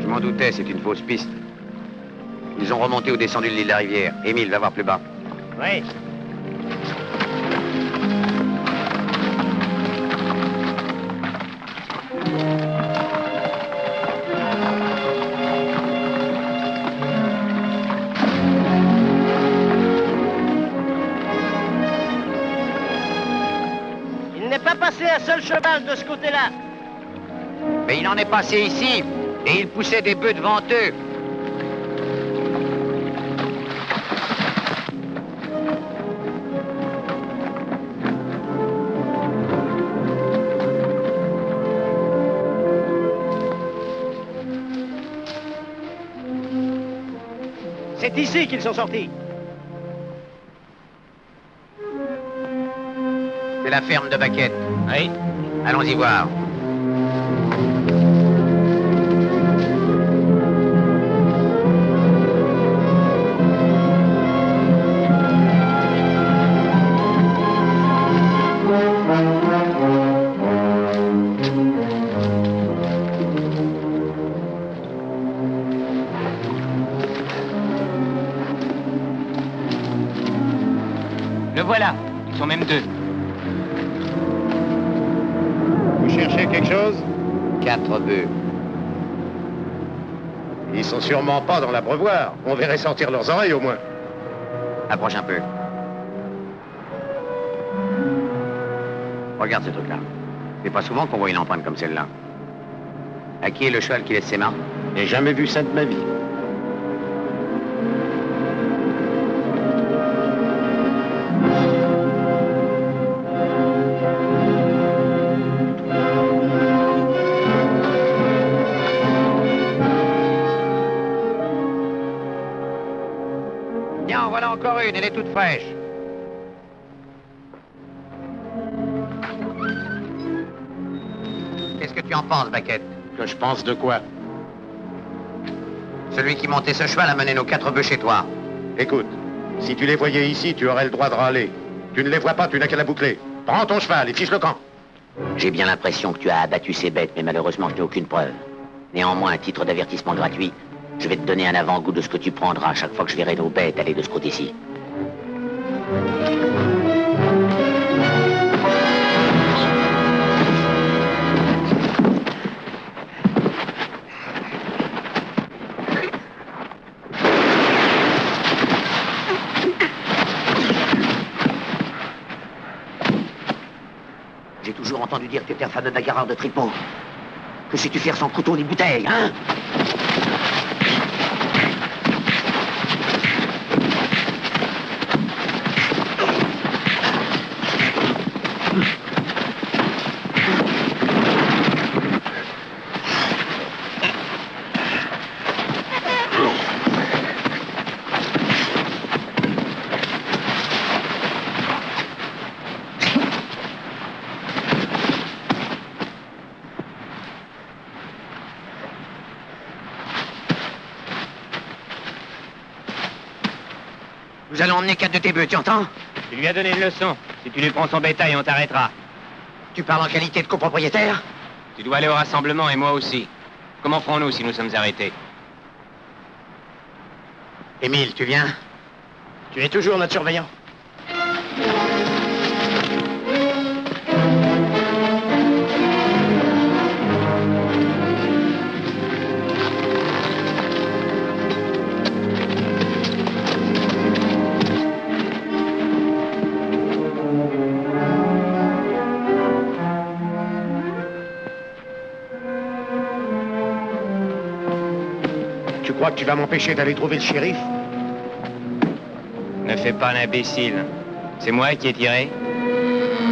Je m'en doutais, c'est une fausse piste. Ils ont remonté ou descendu le lit de la rivière. Émile, va voir plus bas. Oui. un seul cheval de ce côté-là. Mais il en est passé ici, et il poussait des bœufs devant eux. C'est ici qu'ils sont sortis. C'est la ferme de Baquette. Oui. Allons-y voir. Le voilà. Ils sont même deux. Vous cherchez quelque chose? 4 bœufs. Ils sont sûrement pas dans l'abreuvoir. On verrait sortir leurs oreilles au moins. Approche un peu. Regarde ce truc-là. C'est pas souvent qu'on voit une empreinte comme celle-là. À qui est le cheval qui laisse ses marques? J'ai jamais vu ça de ma vie. Tiens, en voilà encore une, elle est toute fraîche. Qu'est-ce que tu en penses, Baquette? Que je pense de quoi? Celui qui montait ce cheval a mené nos 4 bœufs chez toi. Écoute, si tu les voyais ici, tu aurais le droit de râler. Tu ne les vois pas, tu n'as qu'à la boucler. Prends ton cheval et fiche le camp. J'ai bien l'impression que tu as abattu ces bêtes, mais malheureusement, je n'ai aucune preuve. Néanmoins, à titre d'avertissement gratuit, je vais te donner un avant-goût de ce que tu prendras chaque fois que je verrai nos bêtes aller de ce côté-ci. J'ai toujours entendu dire que tu étais un fameux bagarreur de tripot. Que sais-tu faire sans couteau ni bouteille, hein? Nous allons emmener 4 de tes bœufs, tu entends? Tu lui as donné une leçon. Si tu lui prends son bétail, on t'arrêtera. Tu parles en qualité de copropriétaire? Tu dois aller au rassemblement et moi aussi. Comment ferons-nous si nous sommes arrêtés? Émile, tu viens? Tu es toujours notre surveillant. Tu crois que tu vas m'empêcher d'aller trouver le shérif? Ne fais pas l'imbécile. C'est moi qui ai tiré,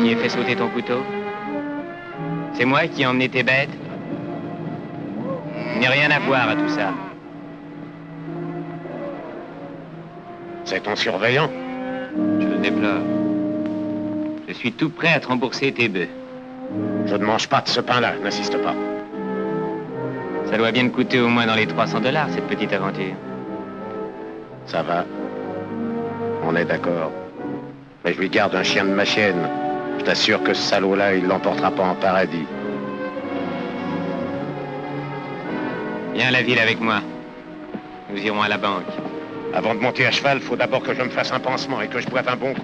qui ai fait sauter ton couteau. C'est moi qui ai emmené tes bêtes. Il n'y a rien à voir à tout ça. C'est ton surveillant. Je le déplore. Je suis tout prêt à te rembourser tes bœufs. Je ne mange pas de ce pain-là, n'insiste pas. Ça doit bien te coûter au moins dans les $300, cette petite aventure. Ça va. On est d'accord. Mais je lui garde un chien de ma chienne. Je t'assure que ce salaud-là, il l'emportera pas en paradis. Viens à la ville avec moi. Nous irons à la banque. Avant de monter à cheval, faut d'abord que je me fasse un pansement et que je boive un bon coup.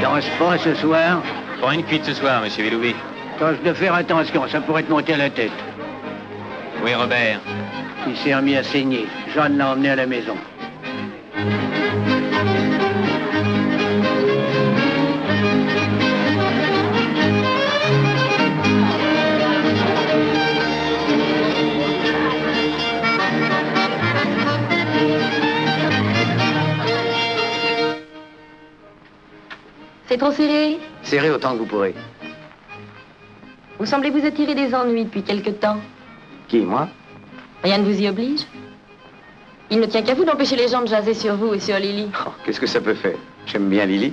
Danse pas ce soir? Pas une cuite ce soir, monsieur Villoubi. Tâche de faire attention, ça pourrait te monter à la tête. Oui, Robert. Il s'est remis à saigner. John l'a emmené à la maison. C'est trop serré? Serrez autant que vous pourrez. Vous semblez vous attirer des ennuis depuis quelque temps. Qui, moi? Rien ne vous y oblige. Il ne tient qu'à vous d'empêcher les gens de jaser sur vous et sur Lily. Oh, qu'est-ce que ça peut faire? J'aime bien Lily.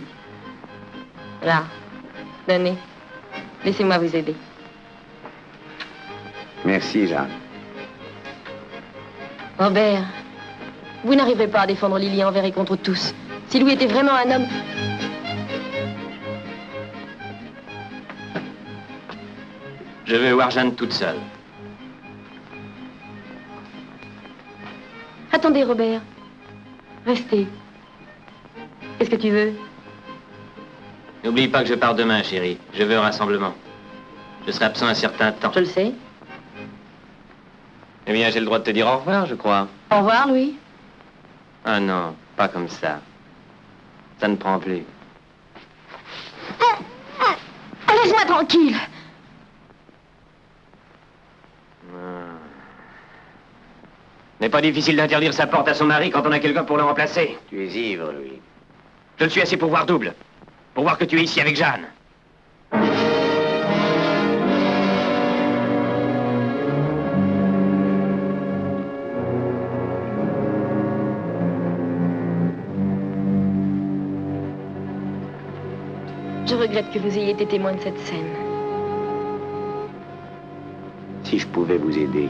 Là, donnez. Laissez-moi vous aider. Merci, Jeanne. Robert, vous n'arriverez pas à défendre Lily envers et contre tous. Si Louis était vraiment un homme... Je veux voir Jeanne toute seule. Attendez, Robert. Restez. Qu'est-ce que tu veux? N'oublie pas que je pars demain, chérie. Je veux un rassemblement. Je serai absent un certain temps. Je le sais. Eh bien, j'ai le droit de te dire au revoir, je crois. Au revoir, Louis. Ah non, pas comme ça. Ça ne prend plus. Laisse-moi tranquille. N'est pas difficile d'interdire sa porte à son mari quand on a quelqu'un pour le remplacer. Tu es ivre, Louis. Je le suis assez pour voir double. Pour voir que tu es ici avec Jeanne. Je regrette que vous ayez été témoin de cette scène. Si je pouvais vous aider.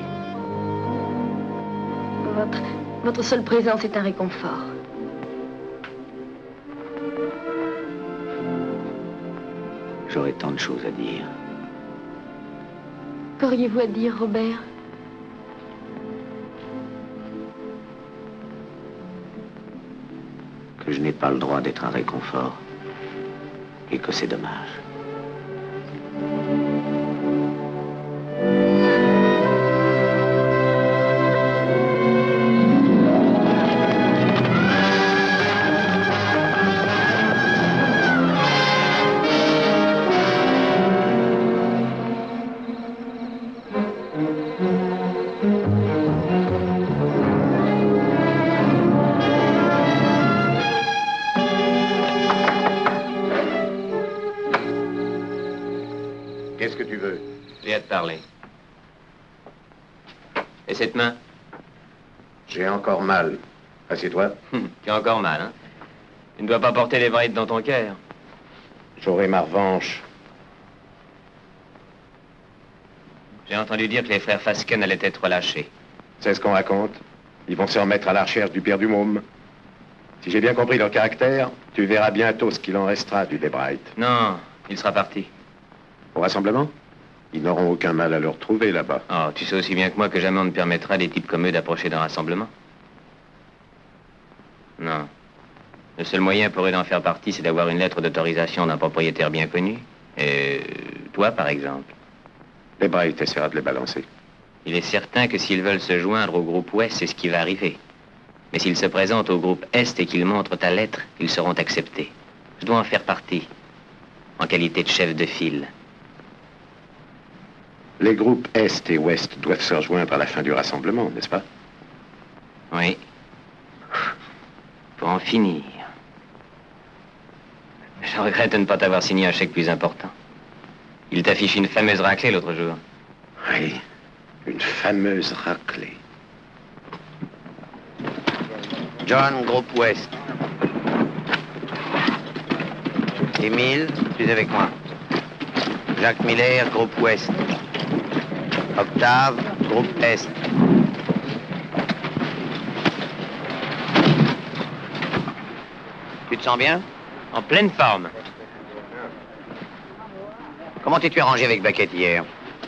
Votre seule présence est un réconfort. J'aurais tant de choses à dire. Qu'auriez-vous à dire, Robert? Que je n'ai pas le droit d'être un réconfort. Et que c'est dommage. Qu'est-ce que tu veux? J'ai à te parler. Et cette main? J'ai encore mal. Assieds-toi. Tu as encore mal, hein? Tu ne dois pas porter les vraies dans ton cœur. J'aurai ma revanche. J'ai entendu dire que les frères Fasken allaient être relâchés. C'est ce qu'on raconte. Ils vont se remettre à la recherche du père du môme. Si j'ai bien compris leur caractère, tu verras bientôt ce qu'il en restera du Debright. Non, il sera parti. Au rassemblement? Ils n'auront aucun mal à le retrouver là-bas. Oh, tu sais aussi bien que moi que jamais on ne permettra à des types comme eux d'approcher d'un rassemblement. Non. Le seul moyen pour eux d'en faire partie, c'est d'avoir une lettre d'autorisation d'un propriétaire bien connu. Et toi, par exemple. Debright essaiera de les balancer. Il est certain que s'ils veulent se joindre au groupe Ouest, c'est ce qui va arriver. Mais s'ils se présentent au groupe Est et qu'ils montrent ta lettre, ils seront acceptés. Je dois en faire partie, en qualité de chef de file. Les groupes Est et Ouest doivent se rejoindre à la fin du rassemblement, n'est-ce pas? Oui. Pour en finir. Je regrette de ne pas t'avoir signé un chèque plus important. Il t'affiche une fameuse raclée l'autre jour. Oui, une fameuse raclée. John, groupe Ouest. Émile, tu es avec moi. Jacques Miller, groupe Ouest. Octave, groupe Est. Tu te sens bien? En pleine forme. Comment t'es-tu arrangé avec Baquette hier?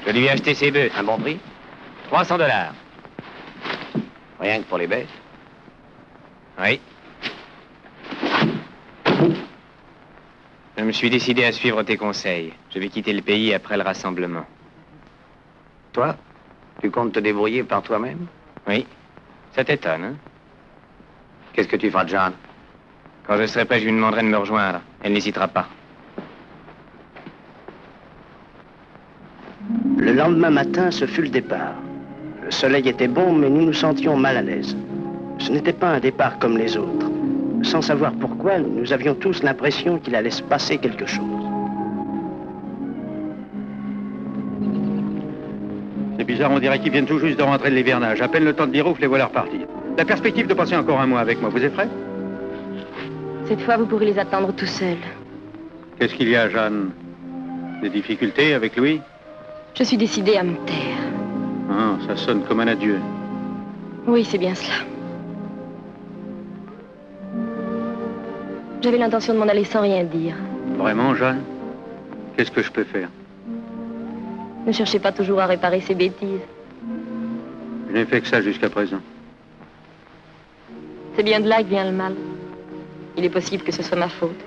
Je lui ai acheté ses bœufs. Un bon prix? $300. Rien que pour les bêtes? Oui. Je me suis décidé à suivre tes conseils. Je vais quitter le pays après le rassemblement. Toi? Tu comptes te débrouiller par toi-même? Oui, ça t'étonne, hein? Qu'est-ce que tu feras de Jeanne? Quand je serai prêt, je lui demanderai de me rejoindre. Elle n'hésitera pas. Le lendemain matin, ce fut le départ. Le soleil était bon, mais nous nous sentions mal à l'aise. Ce n'était pas un départ comme les autres. Sans savoir pourquoi, nous avions tous l'impression qu'il allait se passer quelque chose. C'est bizarre, on dirait qu'ils viennent tout juste de rentrer de l'hivernage. À peine le temps de dire ouf, les voilà repartis. La perspective de passer encore un mois avec moi, vous êtes prêts? Cette fois, vous pourrez les attendre tout seuls. Qu'est-ce qu'il y a, Jeanne? Des difficultés avec Louis? Je suis décidée à me taire. Ah, ça sonne comme un adieu. Oui, c'est bien cela. J'avais l'intention de m'en aller sans rien dire. Vraiment, Jeanne? Qu'est-ce que je peux faire? Ne cherchez pas toujours à réparer ces bêtises. Je n'ai fait que ça jusqu'à présent. C'est bien de là que vient le mal. Il est possible que ce soit ma faute.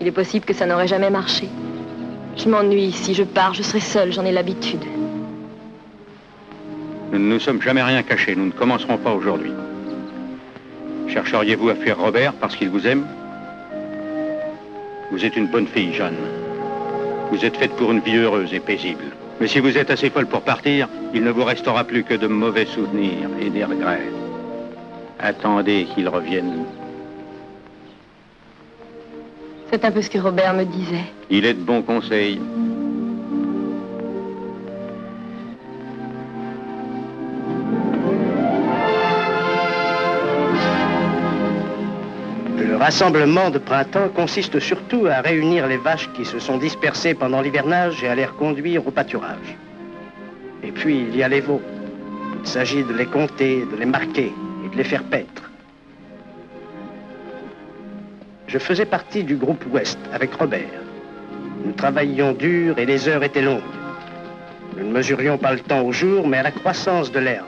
Il est possible que ça n'aurait jamais marché. Je m'ennuie. Si je pars, je serai seule. J'en ai l'habitude. Nous ne nous sommes jamais rien cachés. Nous ne commencerons pas aujourd'hui. Chercheriez-vous à fuir Robert parce qu'il vous aime? Vous êtes une bonne fille, Jeanne. Vous êtes faite pour une vie heureuse et paisible. Mais si vous êtes assez folle pour partir, il ne vous restera plus que de mauvais souvenirs et des regrets. Attendez qu'il revienne. C'est un peu ce que Robert me disait. Il est de bons conseils. Le rassemblement de printemps consiste surtout à réunir les vaches qui se sont dispersées pendant l'hivernage et à les reconduire au pâturage. Et puis, il y a les veaux. Il s'agit de les compter, de les marquer et de les faire paître. Je faisais partie du groupe Ouest avec Robert. Nous travaillions dur et les heures étaient longues. Nous ne mesurions pas le temps au jour, mais à la croissance de l'herbe.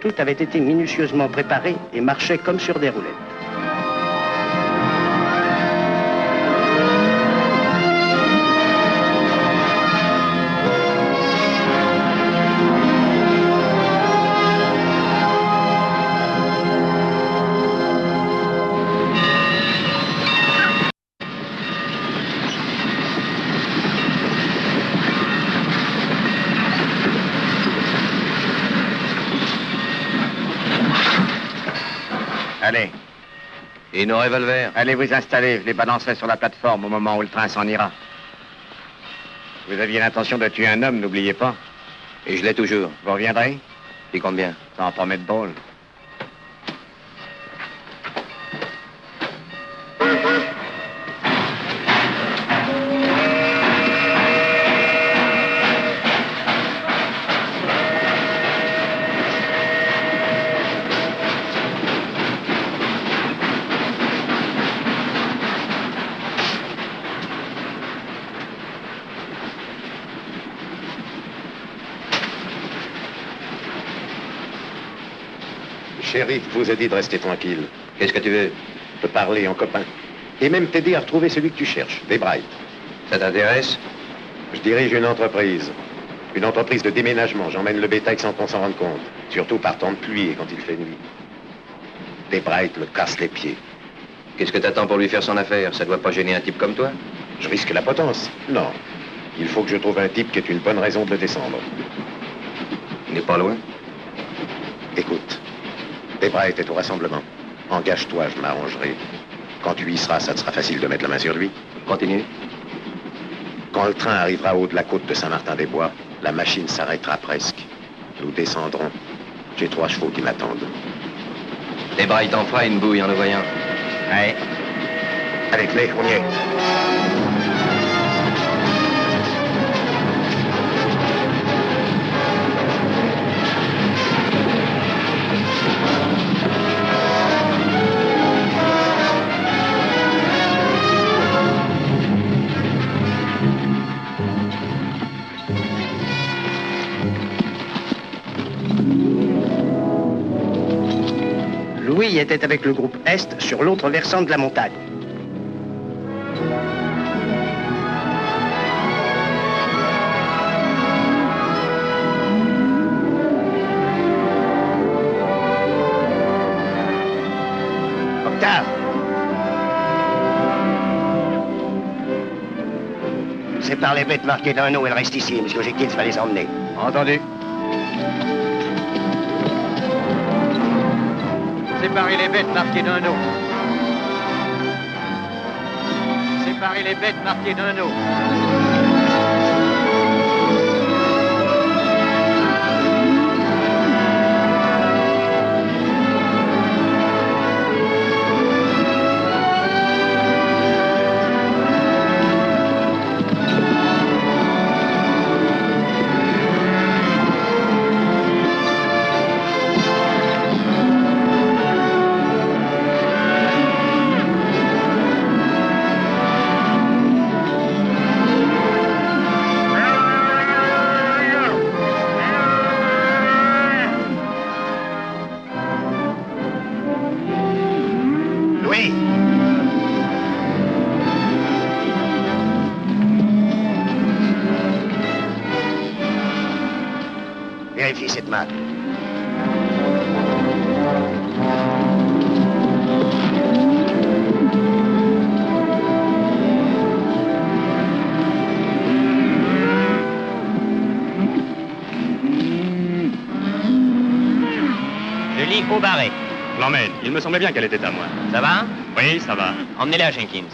Tout avait été minutieusement préparé et marchait comme sur des roulettes. Allez. Et nos revolvers? Allez vous installer, je les balancerai sur la plateforme au moment où le train s'en ira. Vous aviez l'intention de tuer un homme, n'oubliez pas. Et je l'ai toujours. Vous reviendrez? Et combien? Ça va pas mettre drôle. Shérif vous a dit de rester tranquille. Qu'est-ce que tu veux? De parler en copain. Et même t'aider à retrouver celui que tu cherches, des Bright. Ça t'intéresse? Je dirige une entreprise. Une entreprise de déménagement. J'emmène le bétail sans qu'on s'en rende compte. Surtout par temps de pluie et quand il fait nuit. Des Bright me casse les pieds. Qu'est-ce que t'attends pour lui faire son affaire? Ça doit pas gêner un type comme toi? Je risque la potence. Non. Il faut que je trouve un type qui ait une bonne raison de le descendre. Il n'est pas loin. Écoute. Debra était au rassemblement. Engage-toi, je m'arrangerai. Quand tu y seras, ça te sera facile de mettre la main sur lui. Continue. Quand le train arrivera au haut de la côte de Saint-Martin-des-Bois, la machine s'arrêtera presque. Nous descendrons. J'ai 3 chevaux qui m'attendent. Debra, il t'en fera une bouille en le voyant. Ouais. Allez, Clay, on y est. Louis était avec le groupe Est sur l'autre versant de la montagne. Octave. Sépare les bêtes marquées d'un eau, elles restent ici. M. Jenkins va les emmener. Entendu. Séparez les bêtes marquées d'un eau. Séparez les bêtes marquées d'un eau. Vérifie cette malle. Je lis au barré. L'emmène. Il me semblait bien qu'elle était à moi. Ça va? Oui, ça va. Emmenez-la, Jenkins.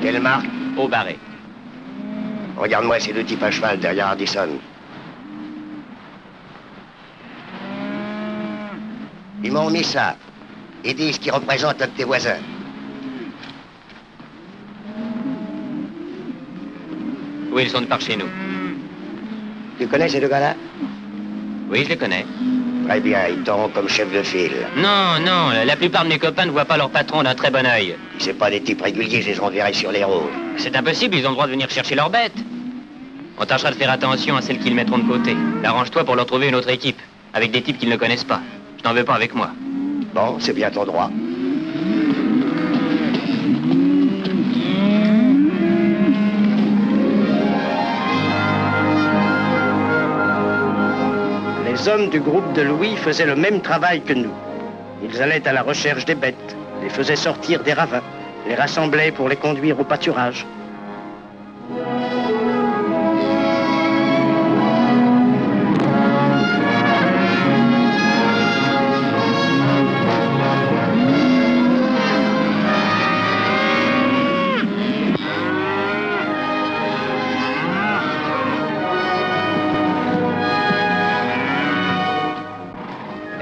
Quelle marque? Au barré. Regarde-moi ces deux types à cheval derrière Hardison. Ils m'ont mis ça. Ils disent qu'ils représentent un de tes voisins. Oui, ils sont de par chez nous. Tu connais ces deux gars-là? Oui, je les connais. Très bien, ils t'auront comme chef de file. Non, non, la plupart de mes copains ne voient pas leur patron d'un très bon œil. C'est pas des types réguliers, je les enverrai sur les routes. C'est impossible, ils ont le droit de venir chercher leurs bêtes. On tâchera de faire attention à celles qu'ils mettront de côté. Arrange-toi pour leur trouver une autre équipe, avec des types qu'ils ne connaissent pas. Je n'en veux pas avec moi. Bon, c'est bien ton droit. Les hommes du groupe de Louis faisaient le même travail que nous. Ils allaient à la recherche des bêtes, les faisaient sortir des ravins, les rassemblaient pour les conduire au pâturage.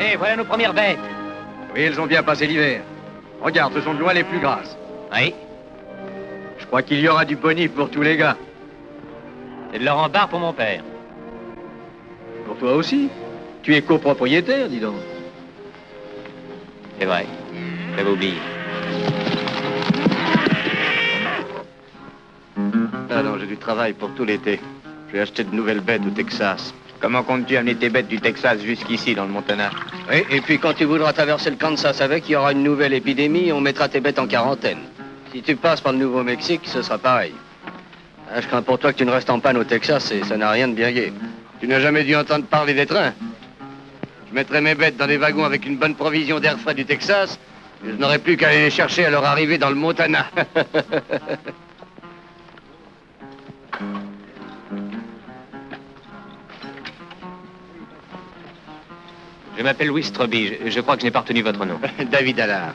Et voilà nos premières bêtes. Oui, elles ont bien passé l'hiver. Regarde, ce sont de loin les plus grasses. Oui. Je crois qu'il y aura du bonif pour tous les gars. C'est de leur rempart pour mon père. Pour toi aussi. Tu es copropriétaire, dis donc. C'est vrai. J'avais oublié. Ah non, j'ai du travail pour tout l'été. Je vais acheter de nouvelles bêtes au Texas. Comment comptes-tu amener tes bêtes du Texas jusqu'ici, dans le Montana? Oui, et puis quand tu voudras traverser le Kansas avec, il y aura une nouvelle épidémie et on mettra tes bêtes en quarantaine. Si tu passes par le Nouveau-Mexique, ce sera pareil. Ah, je crains pour toi que tu ne restes en panne au Texas et ça n'a rien de bien gai. Tu n'as jamais dû entendre parler des trains? Je mettrai mes bêtes dans des wagons avec une bonne provision d'air frais du Texas et je n'aurai plus qu'à aller les chercher à leur arrivée dans le Montana. Je m'appelle Louis Stroby. Je crois que je n'ai pas retenu votre nom. David Allard.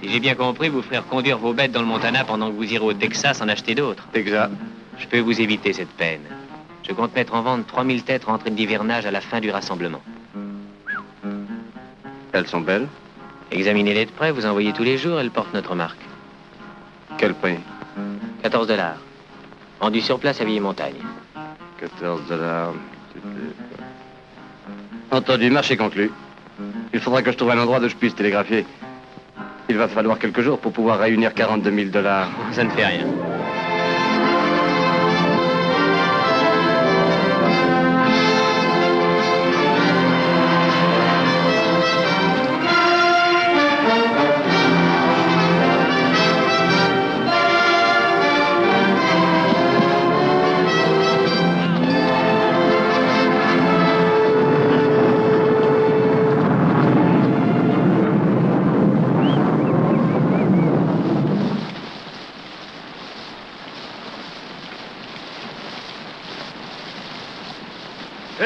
Si j'ai bien compris, vous ferez reconduire vos bêtes dans le Montana pendant que vous irez au Texas en acheter d'autres. Exact. Je peux vous éviter cette peine. Je compte mettre en vente 3000 têtes rentrées d'hivernage à la fin du rassemblement. Elles sont belles. Examinez-les de près, vous en voyez tous les jours, elles portent notre marque. Quel prix? 14 $. Vendu sur place à Vieille-Montagne. 14 $. Entendu, marché conclu. Il faudra que je trouve un endroit où je puisse télégraphier. Il va falloir quelques jours pour pouvoir réunir 42 000 $. Ça ne fait rien.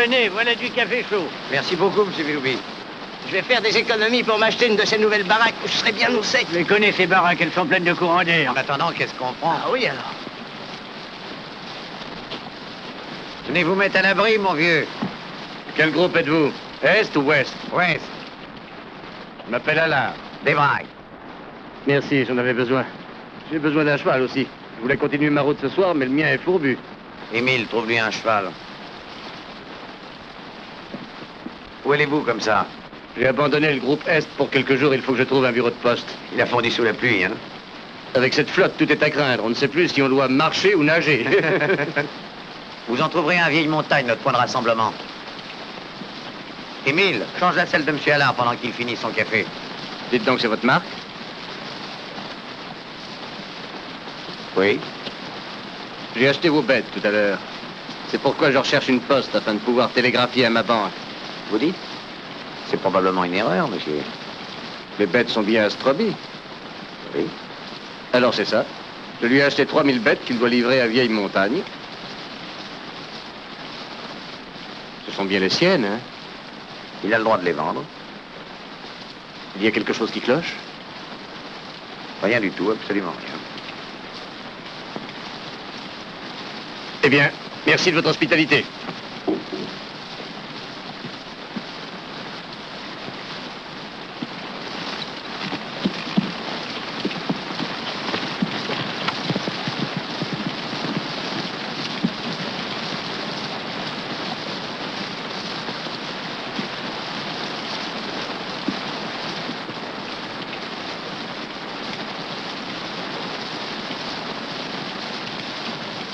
Venez, voilà du café chaud. Merci beaucoup, monsieur Willoughby. Je vais faire des économies pour m'acheter une de ces nouvelles baraques où je serai bien au sec. Je les connais, ces baraques, elles sont pleines de courant d'air. En attendant, qu'est-ce qu'on prend? Ah oui, alors. Venez vous mettre à l'abri, mon vieux. Quel groupe êtes-vous? Est ou ouest? Ouest. Je m'appelle Allard. Des brailles. Merci, j'en avais besoin. J'ai besoin d'un cheval aussi. Je voulais continuer ma route ce soir, mais le mien est fourbu. Émile, trouve-lui un cheval. Où allez-vous comme ça? J'ai abandonné le groupe Est pour quelques jours. Il faut que je trouve un bureau de poste. Il a fondu sous la pluie, hein? Avec cette flotte, tout est à craindre. On ne sait plus si on doit marcher ou nager. Vous en trouverez un vieille montagne, notre point de rassemblement. Émile, change la selle de M. Allard pendant qu'il finit son café. Dites donc, c'est votre marque? Oui. J'ai acheté vos bêtes tout à l'heure. C'est pourquoi je recherche une poste afin de pouvoir télégraphier à ma banque. Vous dites? C'est probablement une erreur, monsieur. Les bêtes sont bien à Stroby. Oui. Alors c'est ça. Je lui ai acheté 3000 bêtes qu'il doit livrer à Vieille Montagne. Ce sont bien les siennes, hein? Il a le droit de les vendre. Il y a quelque chose qui cloche? Rien du tout, absolument rien. Eh bien, merci de votre hospitalité.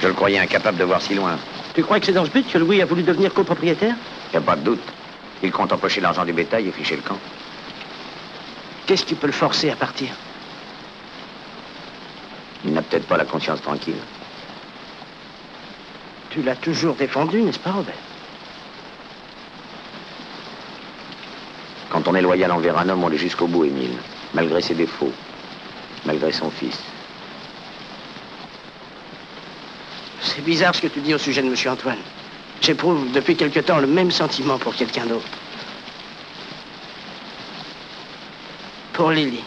Je le croyais incapable de voir si loin. Tu crois que c'est dans ce but que Louis a voulu devenir copropriétaire? Y a pas de doute. Il compte empocher l'argent du bétail et ficher le camp. Qu'est-ce qui peut le forcer à partir? Il n'a peut-être pas la conscience tranquille. Tu l'as toujours défendu, n'est-ce pas, Robert? Quand on est loyal envers un homme, on l'est jusqu'au bout, Émile. Malgré ses défauts. Malgré son fils. C'est bizarre ce que tu dis au sujet de M. Antoine. J'éprouve depuis quelque temps le même sentiment pour quelqu'un d'autre. Pour Lily.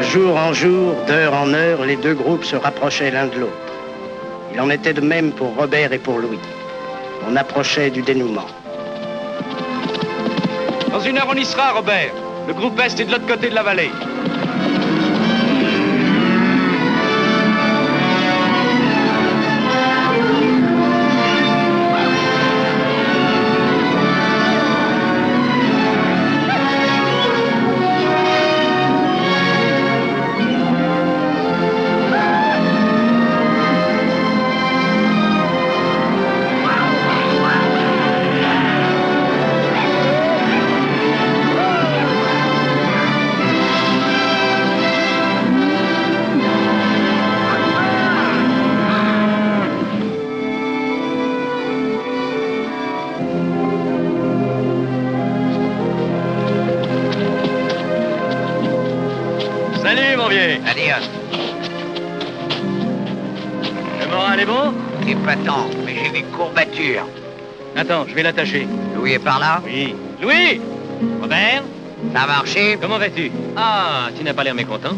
Jour en jour, d'heure en heure, les deux groupes se rapprochaient l'un de l'autre. Il en était de même pour Robert et pour Louis. On approchait du dénouement. Dans une heure, on y sera, Robert. Le groupe Est est de l'autre côté de la vallée. Salut, mon vieux. Adios. Le moral est bon? Épatant, mais j'ai des courbatures. Attends, je vais l'attacher. Louis est par là? Oui. Louis! Robert? Ça a marché? Comment vas-tu? Ah, tu n'as pas l'air mécontent.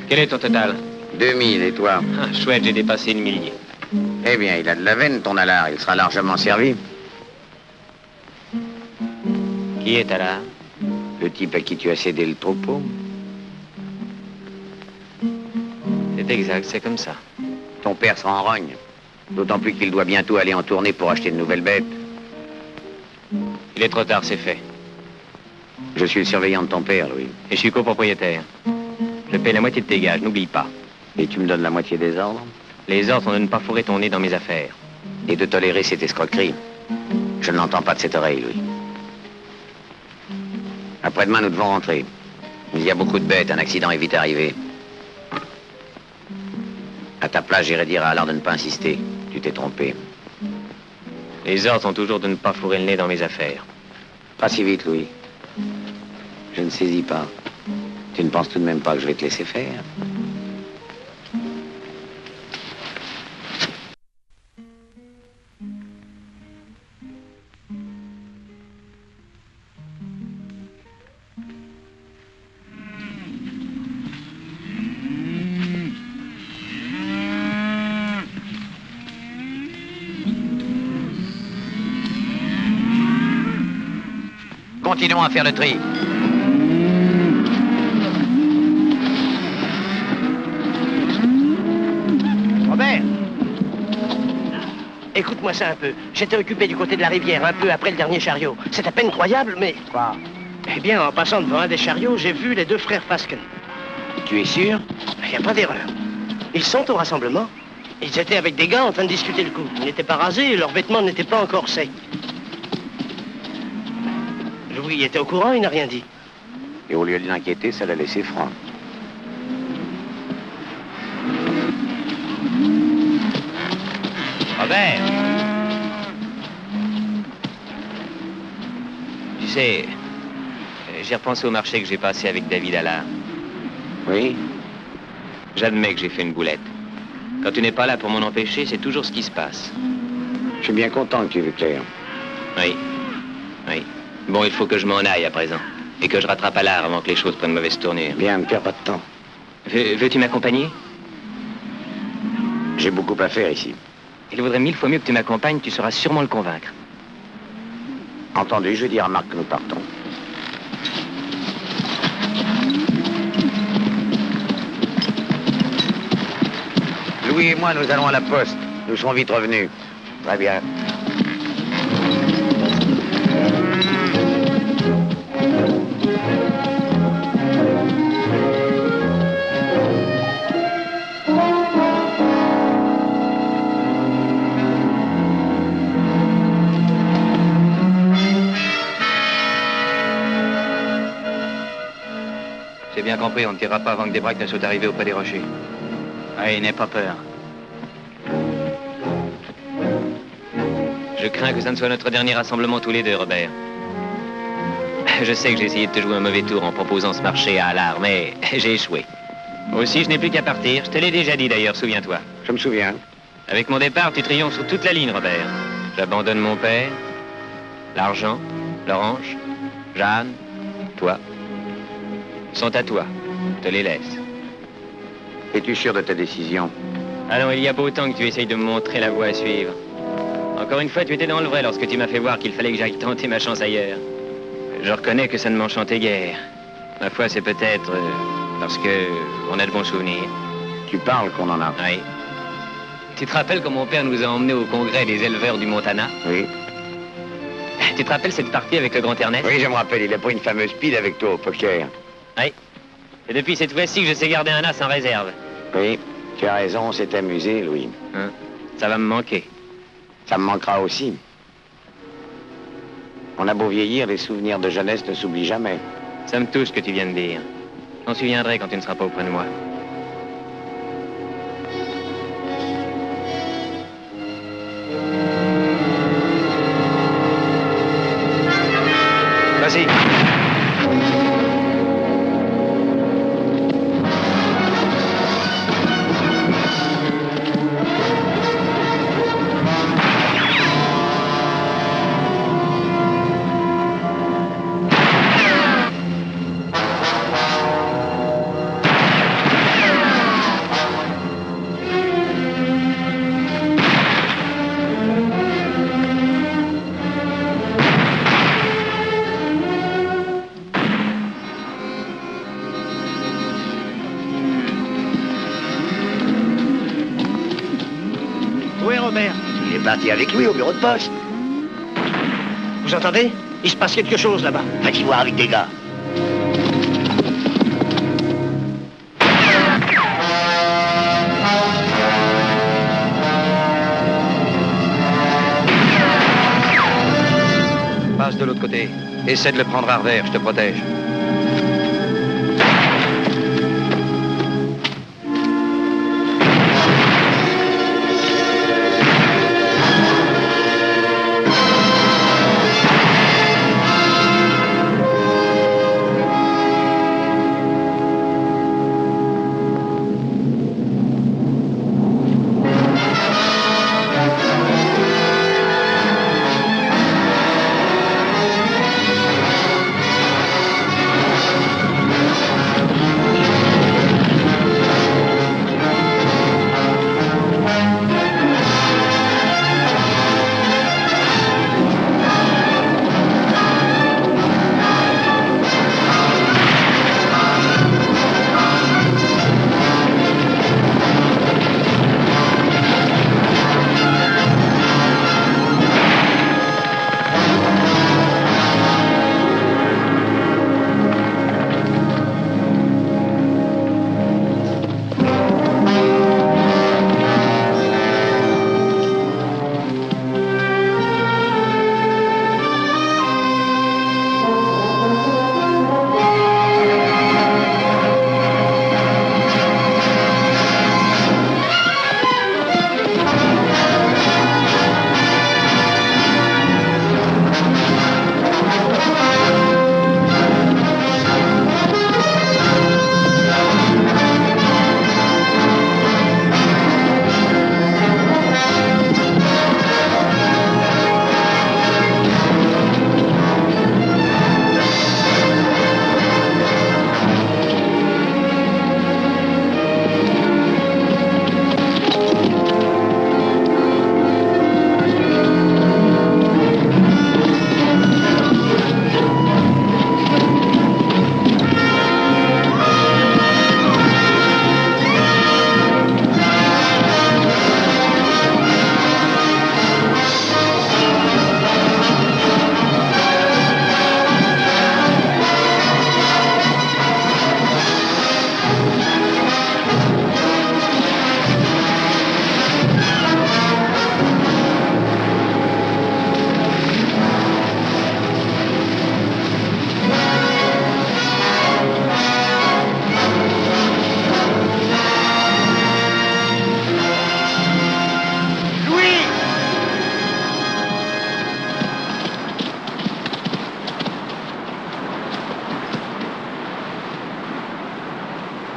Quel est ton total? 2000, et toi? Ah, chouette, j'ai dépassé le millier. Eh bien, il a de la veine, ton Allard. Il sera largement servi. Qui est Allard? Le type à qui tu as cédé le troupeau. C'est exact, c'est comme ça. Ton père sera en rogne. D'autant plus qu'il doit bientôt aller en tournée pour acheter de nouvelles bêtes. Il est trop tard, c'est fait. Je suis le surveillant de ton père, Louis. Et je suis copropriétaire. Je paie la moitié de tes gages, n'oublie pas. Et tu me donnes la moitié des ordres? Les ordres sont de ne pas fourrer ton nez dans mes affaires. Et de tolérer cette escroquerie. Je ne l'entends pas de cette oreille, Louis. Après-demain, nous devons rentrer. Il y a beaucoup de bêtes, un accident est vite arrivé. À ta place, j'irai dire à Allard de ne pas insister. Tu t'es trompé. Les ordres sont toujours de ne pas fourrer le nez dans mes affaires. Pas si vite, Louis. Je ne saisis pas. Tu ne penses tout de même pas que je vais te laisser faire? Continuons à faire le tri. Robert, écoute-moi ça un peu. J'étais occupé du côté de la rivière, un peu après le dernier chariot. C'est à peine croyable, mais... Quoi? Eh bien, en passant devant un des chariots, j'ai vu les deux frères Fasken. Tu es sûr? Il n'y a pas d'erreur. Ils sont au rassemblement. Ils étaient avec des gars en train de discuter le coup. Ils n'étaient pas rasés et leurs vêtements n'étaient pas encore secs. Louis était au courant, il n'a rien dit. Et au lieu de l'inquiéter, ça l'a laissé froid. Robert! Tu sais, j'ai repensé au marché que j'ai passé avec David Allard. Oui? J'admets que j'ai fait une boulette. Quand tu n'es pas là pour m'en empêcher, c'est toujours ce qui se passe. Je suis bien content que tu aies vu clair. Oui. Oui. Bon, il faut que je m'en aille à présent. Et que je rattrape Allard avant que les choses prennent mauvaise tournure. Bien, ne perds pas de temps. Veux-tu m'accompagner? J'ai beaucoup à faire ici. Il vaudrait 1000 fois mieux que tu m'accompagnes, tu sauras sûrement le convaincre. Entendu, je vais dire à Marc que nous partons. Louis et moi, nous allons à la poste. Nous serons vite revenus. Très bien. J'ai bien compris, on ne tirera pas avant que des braques ne soient arrivés auprès des rochers. Allez, n'aie pas peur. Je crains que ça ne soit notre dernier rassemblement tous les deux, Robert. Je sais que j'ai essayé de te jouer un mauvais tour en proposant ce marché à Allard, mais j'ai échoué. Aussi, je n'ai plus qu'à partir. Je te l'ai déjà dit d'ailleurs, souviens-toi. Je me souviens. Avec mon départ, tu triomphes sur toute la ligne, Robert. J'abandonne mon père, l'argent, l'orange, Jeanne, toi. Ils sont à toi. Je te les laisse. Es-tu sûr de ta décision? Allons, il y a beau temps que tu essayes de me montrer la voie à suivre. Encore une fois, tu étais dans le vrai lorsque tu m'as fait voir qu'il fallait que j'aille tenter ma chance ailleurs. Je reconnais que ça ne m'enchantait guère. Ma foi, c'est peut-être parce que on a de bons souvenirs. Tu parles qu'on en a? Oui. Tu te rappelles quand mon père nous a emmenés au congrès des éleveurs du Montana? Oui. Tu te rappelles cette partie avec le grand Ernest? Oui, je me rappelle, il a pris une fameuse pile avec toi au poker. Oui. Et depuis cette fois-ci que je sais garder un as en réserve. Oui, tu as raison, on s'est amusé, Louis. Hein? Ça va me manquer. Ça me manquera aussi. On a beau vieillir, les souvenirs de jeunesse ne s'oublient jamais. Ça me touche ce que tu viens de dire. J'en souviendrai quand tu ne seras pas auprès de moi. Vas-y. Robert? Il est parti avec lui au bureau de poste. Vous entendez? Il se passe quelque chose là-bas. Va-t-y voir avec des gars. Passe de l'autre côté. Essaie de le prendre à revers, je te protège.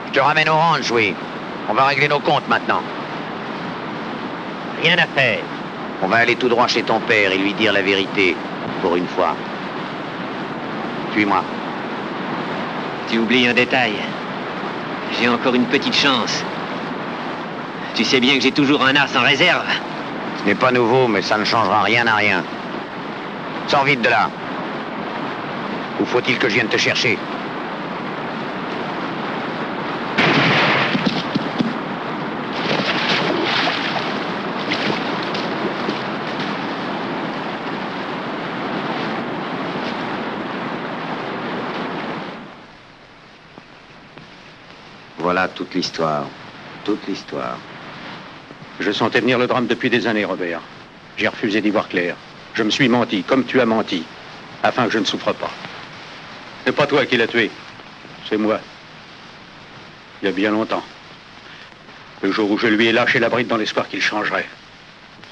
Je te ramène au ranch, oui. On va régler nos comptes maintenant. Rien à faire. On va aller tout droit chez ton père et lui dire la vérité, pour une fois. Suis-moi. Tu oublies un détail. J'ai encore une petite chance. Tu sais bien que j'ai toujours un as en réserve. Ce n'est pas nouveau, mais ça ne changera rien à rien. Sors vite de là. Ou faut-il que je vienne te chercher? Voilà toute l'histoire. Toute l'histoire. Je sentais venir le drame depuis des années, Robert. J'ai refusé d'y voir clair. Je me suis menti, comme tu as menti, afin que je ne souffre pas. C'est pas toi qui l'as tué, c'est moi. Il y a bien longtemps. Le jour où je lui ai lâché la bride dans l'espoir qu'il changerait,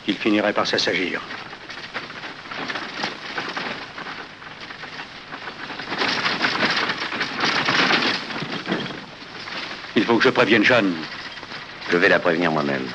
qu'il finirait par s'assagir. Il faut que je prévienne Jeanne. Je vais la prévenir moi-même.